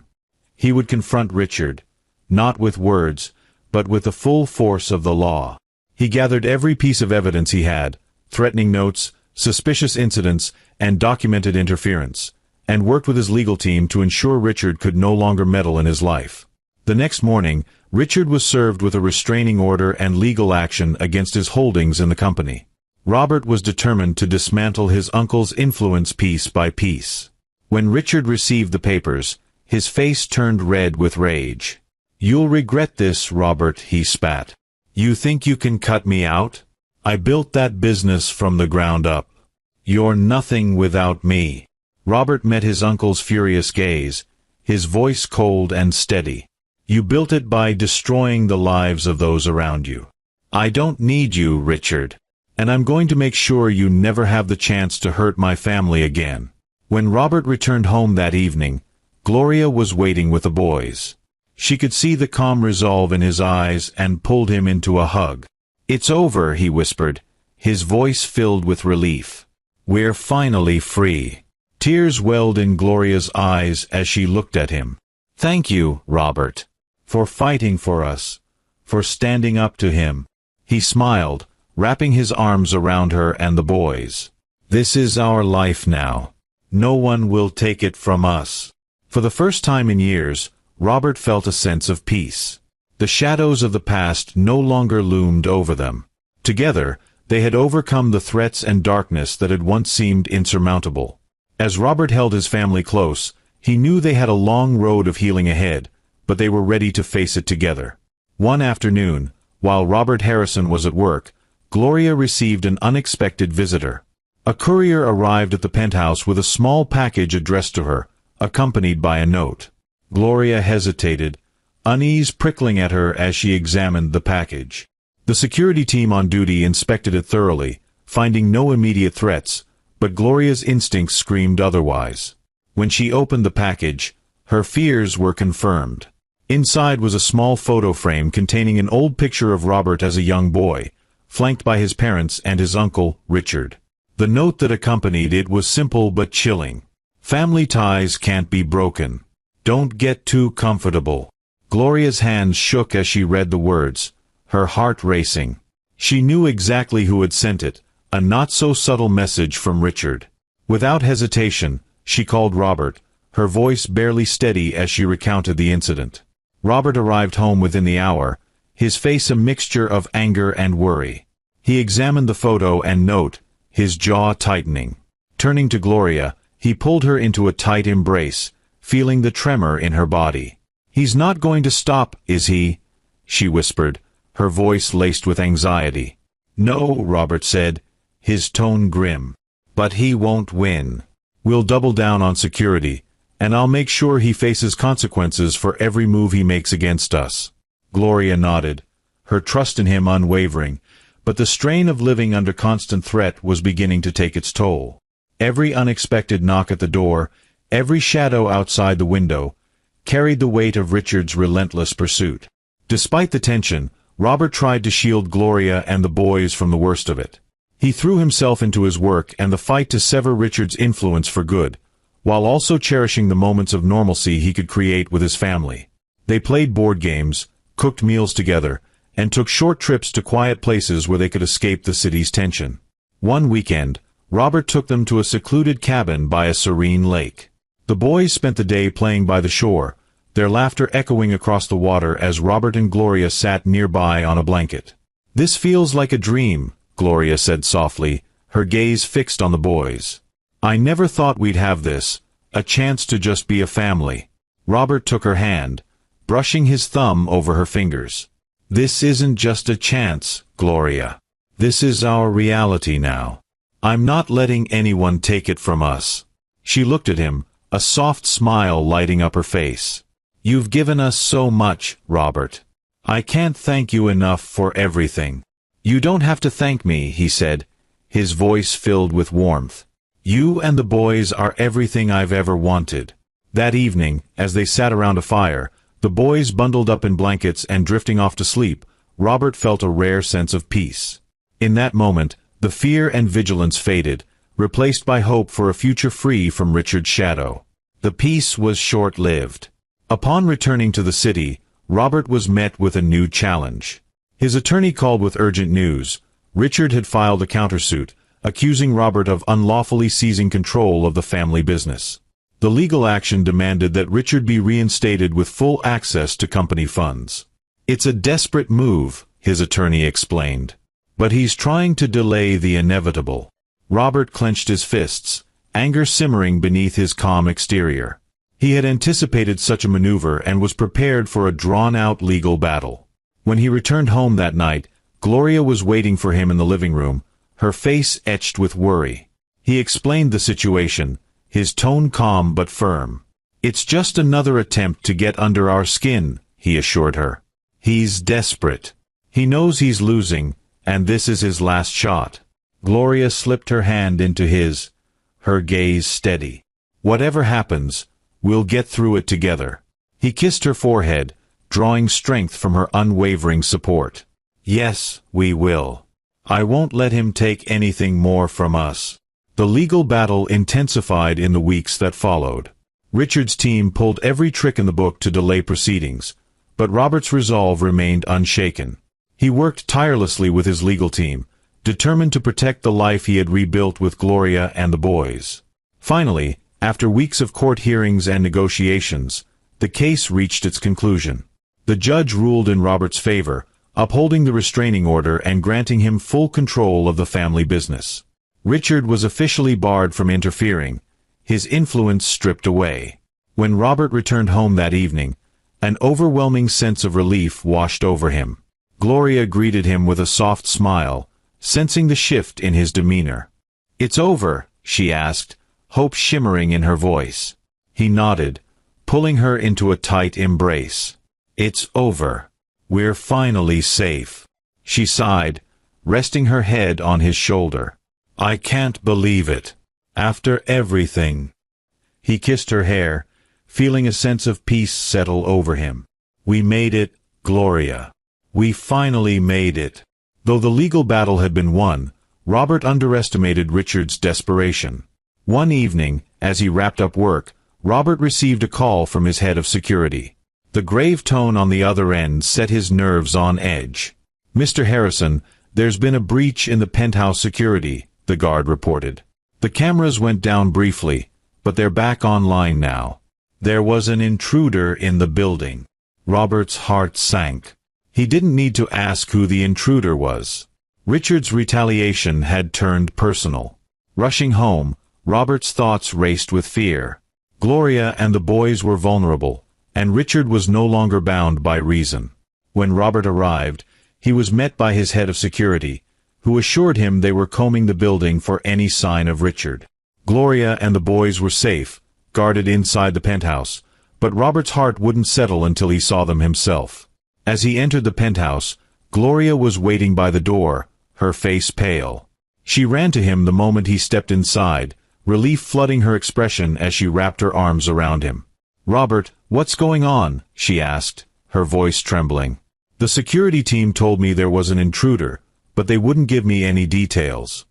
He would confront Richard, not with words, but with the full force of the law. He gathered every piece of evidence he had, threatening notes, suspicious incidents, and documented interference, and worked with his legal team to ensure Richard could no longer meddle in his life. The next morning, Richard was served with a restraining order and legal action against his holdings in the company. Robert was determined to dismantle his uncle's influence piece by piece. When Richard received the papers, his face turned red with rage. "You'll regret this, Robert," he spat. "You think you can cut me out? I built that business from the ground up. You're nothing without me." Robert met his uncle's furious gaze, his voice cold and steady. "You built it by destroying the lives of those around you. I don't need you, Richard. And I'm going to make sure you never have the chance to hurt my family again." When Robert returned home that evening, Gloria was waiting with the boys. She could see the calm resolve in his eyes and pulled him into a hug. "It's over," he whispered, his voice filled with relief. "We're finally free. Tears welled in Gloria's eyes as she looked at him. "Thank you, Robert, for fighting for us, for standing up to him." He smiled, wrapping his arms around her and the boys. "This is our life now. No one will take it from us." For the first time in years, Robert felt a sense of peace. The shadows of the past no longer loomed over them. Together, they had overcome the threats and darkness that had once seemed insurmountable. As Robert held his family close, he knew they had a long road of healing ahead, but they were ready to face it together. One afternoon, while Robert Harrison was at work, Gloria received an unexpected visitor. A courier arrived at the penthouse with a small package addressed to her, accompanied by a note. Gloria hesitated, unease prickling at her as she examined the package. The security team on duty inspected it thoroughly, finding no immediate threats, but Gloria's instincts screamed otherwise. When she opened the package, her fears were confirmed. Inside was a small photo frame containing an old picture of Robert as a young boy, flanked by his parents and his uncle, Richard. The note that accompanied it was simple but chilling. "Family ties can't be broken. Don't get too comfortable." Gloria's hands shook as she read the words, her heart racing. She knew exactly who had sent it, a not-so-subtle message from Richard. Without hesitation, she called Robert, her voice barely steady as she recounted the incident. Robert arrived home within the hour, his face a mixture of anger and worry. He examined the photo and note, his jaw tightening. Turning to Gloria, he pulled her into a tight embrace, feeling the tremor in her body. "He's not going to stop, is he?" she whispered, her voice laced with anxiety. "No," Robert said, his tone grim. "But he won't win. We'll double down on security, and I'll make sure he faces consequences for every move he makes against us." Gloria nodded, her trust in him unwavering, but the strain of living under constant threat was beginning to take its toll. Every unexpected knock at the door, every shadow outside the window, carried the weight of Richard's relentless pursuit. Despite the tension, Robert tried to shield Gloria and the boys from the worst of it. He threw himself into his work and the fight to sever Richard's influence for good, while also cherishing the moments of normalcy he could create with his family. They played board games, cooked meals together, and took short trips to quiet places where they could escape the city's tension. One weekend, Robert took them to a secluded cabin by a serene lake. The boys spent the day playing by the shore, their laughter echoing across the water as Robert and Gloria sat nearby on a blanket. "This feels like a dream," Gloria said softly, her gaze fixed on the boys. "I never thought we'd have this, a chance to just be a family." Robert took her hand, brushing his thumb over her fingers. "This isn't just a chance, Gloria. This is our reality now. I'm not letting anyone take it from us." She looked at him, a soft smile lighting up her face. "You've given us so much, Robert. I can't thank you enough for everything." "You don't have to thank me," he said, his voice filled with warmth. "You and the boys are everything I've ever wanted." That evening, as they sat around a fire, the boys bundled up in blankets and drifting off to sleep, Robert felt a rare sense of peace. In that moment, the fear and vigilance faded, replaced by hope for a future free from Richard's shadow. The peace was short-lived. Upon returning to the city, Robert was met with a new challenge. His attorney called with urgent news. Richard had filed a countersuit, accusing Robert of unlawfully seizing control of the family business. The legal action demanded that Richard be reinstated with full access to company funds. "It's a desperate move," his attorney explained. "But he's trying to delay the inevitable." Robert clenched his fists, anger simmering beneath his calm exterior. He had anticipated such a maneuver and was prepared for a drawn-out legal battle. When he returned home that night, Gloria was waiting for him in the living room, her face etched with worry. He explained the situation, his tone calm but firm. "It's just another attempt to get under our skin," he assured her. "He's desperate. He knows he's losing, and this is his last shot." Gloria slipped her hand into his, her gaze steady. "Whatever happens, we'll get through it together." He kissed her forehead, drawing strength from her unwavering support. "Yes, we will. I won't let him take anything more from us." The legal battle intensified in the weeks that followed. Richard's team pulled every trick in the book to delay proceedings, but Robert's resolve remained unshaken. He worked tirelessly with his legal team, determined to protect the life he had rebuilt with Gloria and the boys. Finally, after weeks of court hearings and negotiations, the case reached its conclusion. The judge ruled in Robert's favor, upholding the restraining order and granting him full control of the family business. Richard was officially barred from interfering, his influence stripped away. When Robert returned home that evening, an overwhelming sense of relief washed over him. Gloria greeted him with a soft smile, sensing the shift in his demeanor. "It's over?" she asked, hope shimmering in her voice. He nodded, pulling her into a tight embrace. "It's over. We're finally safe." She sighed, resting her head on his shoulder. "I can't believe it. After everything." He kissed her hair, feeling a sense of peace settle over him. "We made it, Gloria. We finally made it." Though the legal battle had been won, Robert underestimated Richard's desperation. One evening, as he wrapped up work, Robert received a call from his head of security. The grave tone on the other end set his nerves on edge. "Mr. Harrison, there's been a breach in the penthouse security," the guard reported. "The cameras went down briefly, but they're back online now. There was an intruder in the building." Robert's heart sank. He didn't need to ask who the intruder was. Richard's retaliation had turned personal. Rushing home, Robert's thoughts raced with fear. Gloria and the boys were vulnerable, and Richard was no longer bound by reason. When Robert arrived, he was met by his head of security, who assured him they were combing the building for any sign of Richard. Gloria and the boys were safe, guarded inside the penthouse, but Robert's heart wouldn't settle until he saw them himself. As he entered the penthouse, Gloria was waiting by the door, her face pale. She ran to him the moment he stepped inside, relief flooding her expression as she wrapped her arms around him. "Robert, what's going on?" she asked, her voice trembling. "The security team told me there was an intruder, but they wouldn't give me any details."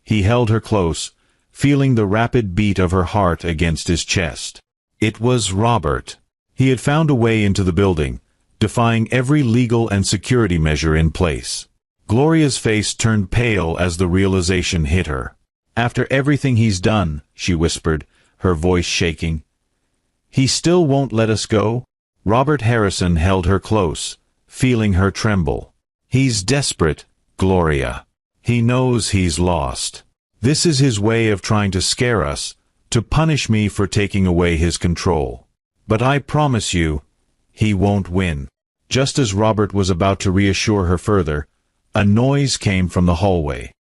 He held her close, feeling the rapid beat of her heart against his chest. It was Robert. He had found a way into the building, defying every legal and security measure in place. Gloria's face turned pale as the realization hit her. "After everything he's done," she whispered, her voice shaking, "he still won't let us go?" Robert Harrison held her close, feeling her tremble. "He's desperate, Gloria. He knows he's lost. This is his way of trying to scare us, to punish me for taking away his control. But I promise you, he won't win." Just as Robert was about to reassure her further, a noise came from the hallway.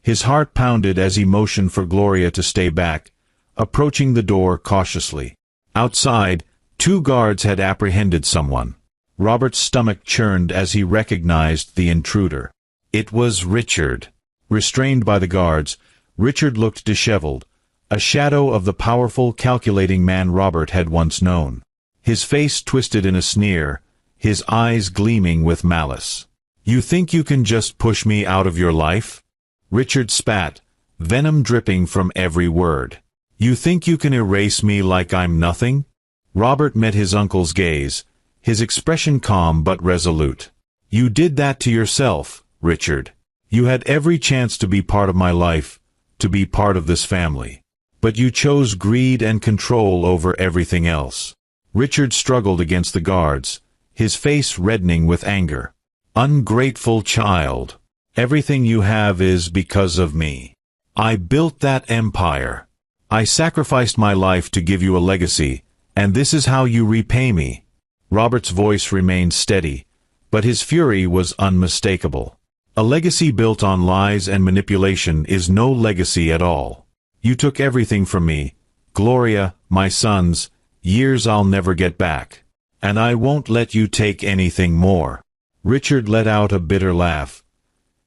His heart pounded as he motioned for Gloria to stay back, approaching the door cautiously. Outside, 2 guards had apprehended someone. Robert's stomach churned as he recognized the intruder. It was Richard. Restrained by the guards, Richard looked disheveled, a shadow of the powerful, calculating man Robert had once known. His face twisted in a sneer, his eyes gleaming with malice. "You think you can just push me out of your life?" Richard spat, venom dripping from every word. "You think you can erase me like I'm nothing?" Robert met his uncle's gaze, his expression calm but resolute. "You did that to yourself, Richard. You had every chance to be part of my life, to be part of this family. But you chose greed and control over everything else." Richard struggled against the guards, his face reddening with anger. "Ungrateful child. Everything you have is because of me. I built that empire. I sacrificed my life to give you a legacy, and this is how you repay me." Robert's voice remained steady, but his fury was unmistakable. "A legacy built on lies and manipulation is no legacy at all. You took everything from me, Gloria, my sons, years I'll never get back. And I won't let you take anything more." Richard let out a bitter laugh,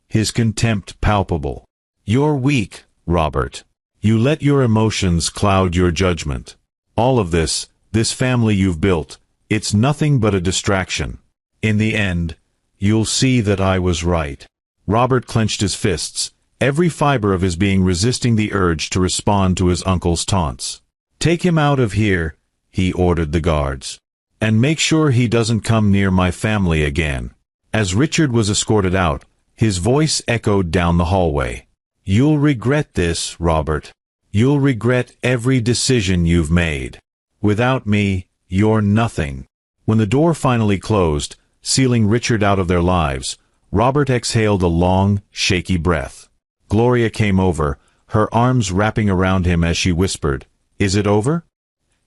his contempt palpable. "You're weak, Robert. You let your emotions cloud your judgment. All of this family you've built, it's nothing but a distraction. In the end, you'll see that I was right." Robert clenched his fists, every fiber of his being resisting the urge to respond to his uncle's taunts. "Take him out of here," he ordered the guards. "And make sure he doesn't come near my family again." As Richard was escorted out, his voice echoed down the hallway. "You'll regret this, Robert. You'll regret every decision you've made. Without me, you're nothing." When the door finally closed, sealing Richard out of their lives, Robert exhaled a long, shaky breath. Gloria came over, her arms wrapping around him as she whispered, "Is it over?"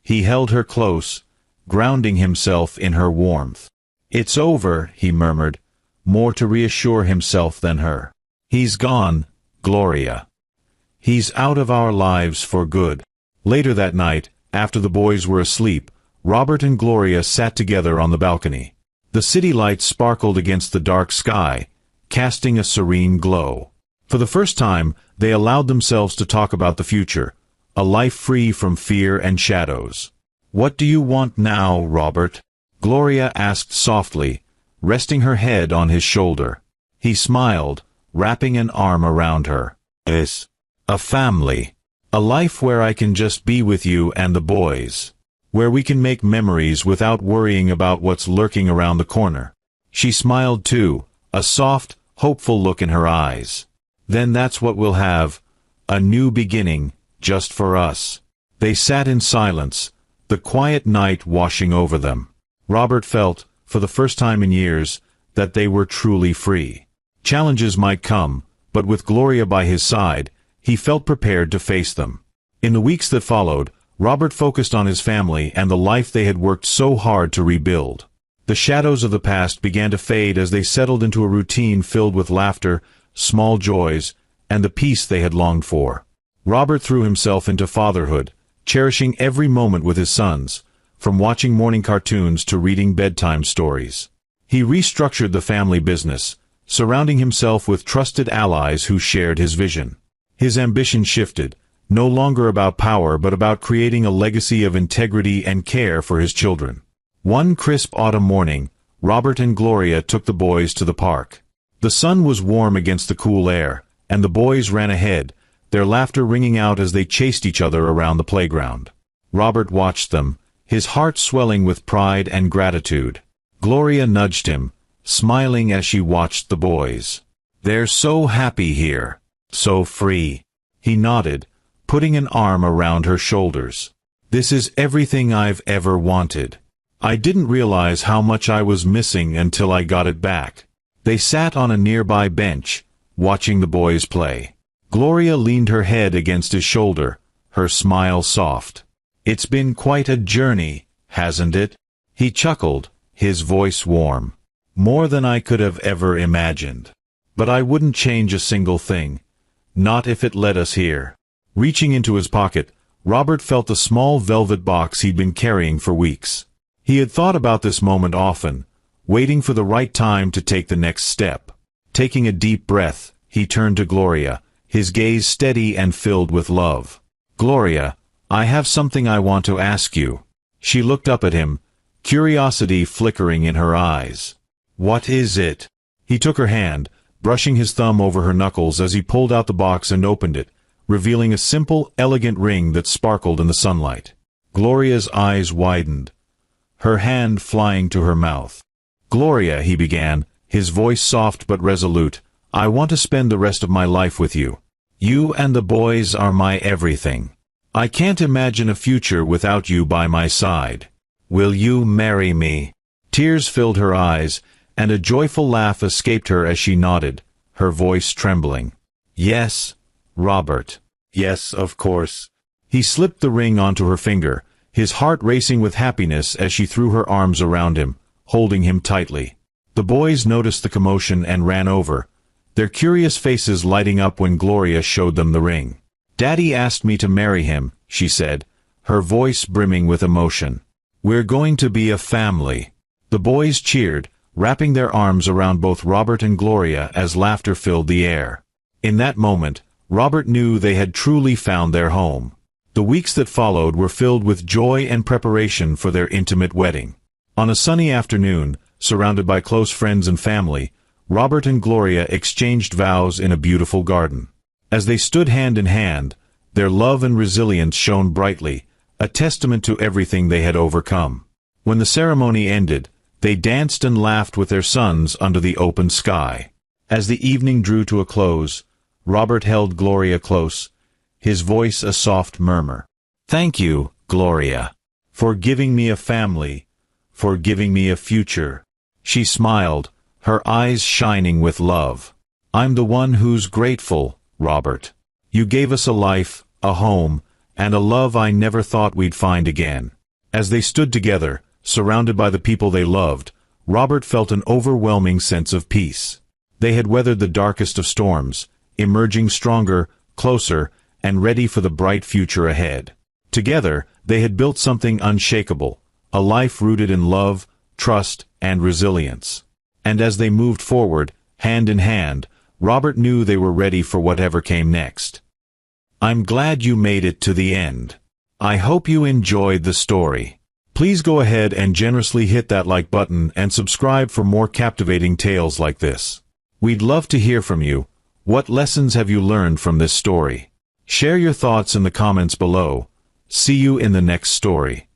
He held her close, grounding himself in her warmth. "It's over," he murmured, more to reassure himself than her. "He's gone, Gloria. He's out of our lives for good." Later that night, after the boys were asleep, Robert and Gloria sat together on the balcony. The city lights sparkled against the dark sky, casting a serene glow. For the first time, they allowed themselves to talk about the future, a life free from fear and shadows. "What do you want now, Robert?" Gloria asked softly, resting her head on his shoulder. He smiled, wrapping an arm around her. "It's a family. A life where I can just be with you and the boys. Where we can make memories without worrying about what's lurking around the corner." She smiled too, a soft, hopeful look in her eyes. "Then that's what we'll have, a new beginning, just for us." They sat in silence, the quiet night washing over them. Robert felt, for the first time in years, that they were truly free. Challenges might come, but with Gloria by his side, he felt prepared to face them. In the weeks that followed, Robert focused on his family and the life they had worked so hard to rebuild. The shadows of the past began to fade as they settled into a routine filled with laughter, small joys, and the peace they had longed for. Robert threw himself into fatherhood, cherishing every moment with his sons, from watching morning cartoons to reading bedtime stories. He restructured the family business, surrounding himself with trusted allies who shared his vision. His ambition shifted, no longer about power but about creating a legacy of integrity and care for his children. One crisp autumn morning, Robert and Gloria took the boys to the park. The sun was warm against the cool air, and the boys ran ahead, their laughter ringing out as they chased each other around the playground. Robert watched them, his heart swelling with pride and gratitude. Gloria nudged him, smiling as she watched the boys. "They're so happy here, so free." He nodded, putting an arm around her shoulders. "This is everything I've ever wanted. I didn't realize how much I was missing until I got it back." They sat on a nearby bench, watching the boys play. Gloria leaned her head against his shoulder, her smile soft. "It's been quite a journey, hasn't it?" He chuckled, his voice warm. "More than I could have ever imagined. But I wouldn't change a single thing, not if it led us here." Reaching into his pocket, Robert felt the small velvet box he'd been carrying for weeks. He had thought about this moment often, waiting for the right time to take the next step. Taking a deep breath, he turned to Gloria, his gaze steady and filled with love. "Gloria, I have something I want to ask you." She looked up at him, curiosity flickering in her eyes. "What is it?" He took her hand, brushing his thumb over her knuckles as he pulled out the box and opened it, revealing a simple, elegant ring that sparkled in the sunlight. Gloria's eyes widened, her hand flying to her mouth. "Gloria," he began, his voice soft but resolute, "I want to spend the rest of my life with you. You and the boys are my everything. I can't imagine a future without you by my side. Will you marry me?" Tears filled her eyes, and a joyful laugh escaped her as she nodded, her voice trembling. "Yes, Robert. Yes, of course." He slipped the ring onto her finger, his heart racing with happiness as she threw her arms around him, holding him tightly. The boys noticed the commotion and ran over, their curious faces lighting up when Gloria showed them the ring. "Daddy asked me to marry him," she said, her voice brimming with emotion. "We're going to be a family." The boys cheered, wrapping their arms around both Robert and Gloria as laughter filled the air. In that moment, Robert knew they had truly found their home. The weeks that followed were filled with joy and preparation for their intimate wedding. On a sunny afternoon, surrounded by close friends and family, Robert and Gloria exchanged vows in a beautiful garden. As they stood hand in hand, their love and resilience shone brightly, a testament to everything they had overcome. When the ceremony ended, they danced and laughed with their sons under the open sky. As the evening drew to a close, Robert held Gloria close, his voice a soft murmur. "Thank you, Gloria, for giving me a family, for giving me a future." She smiled, her eyes shining with love. "I'm the one who's grateful, Robert. You gave us a life, a home, and a love I never thought we'd find again." As they stood together, surrounded by the people they loved, Robert felt an overwhelming sense of peace. They had weathered the darkest of storms, emerging stronger, closer, and ready for the bright future ahead. Together, they had built something unshakable, a life rooted in love, trust, and resilience. And as they moved forward, hand in hand, Robert knew they were ready for whatever came next. I'm glad you made it to the end. I hope you enjoyed the story. Please go ahead and generously hit that like button and subscribe for more captivating tales like this. We'd love to hear from you. What lessons have you learned from this story? Share your thoughts in the comments below. See you in the next story.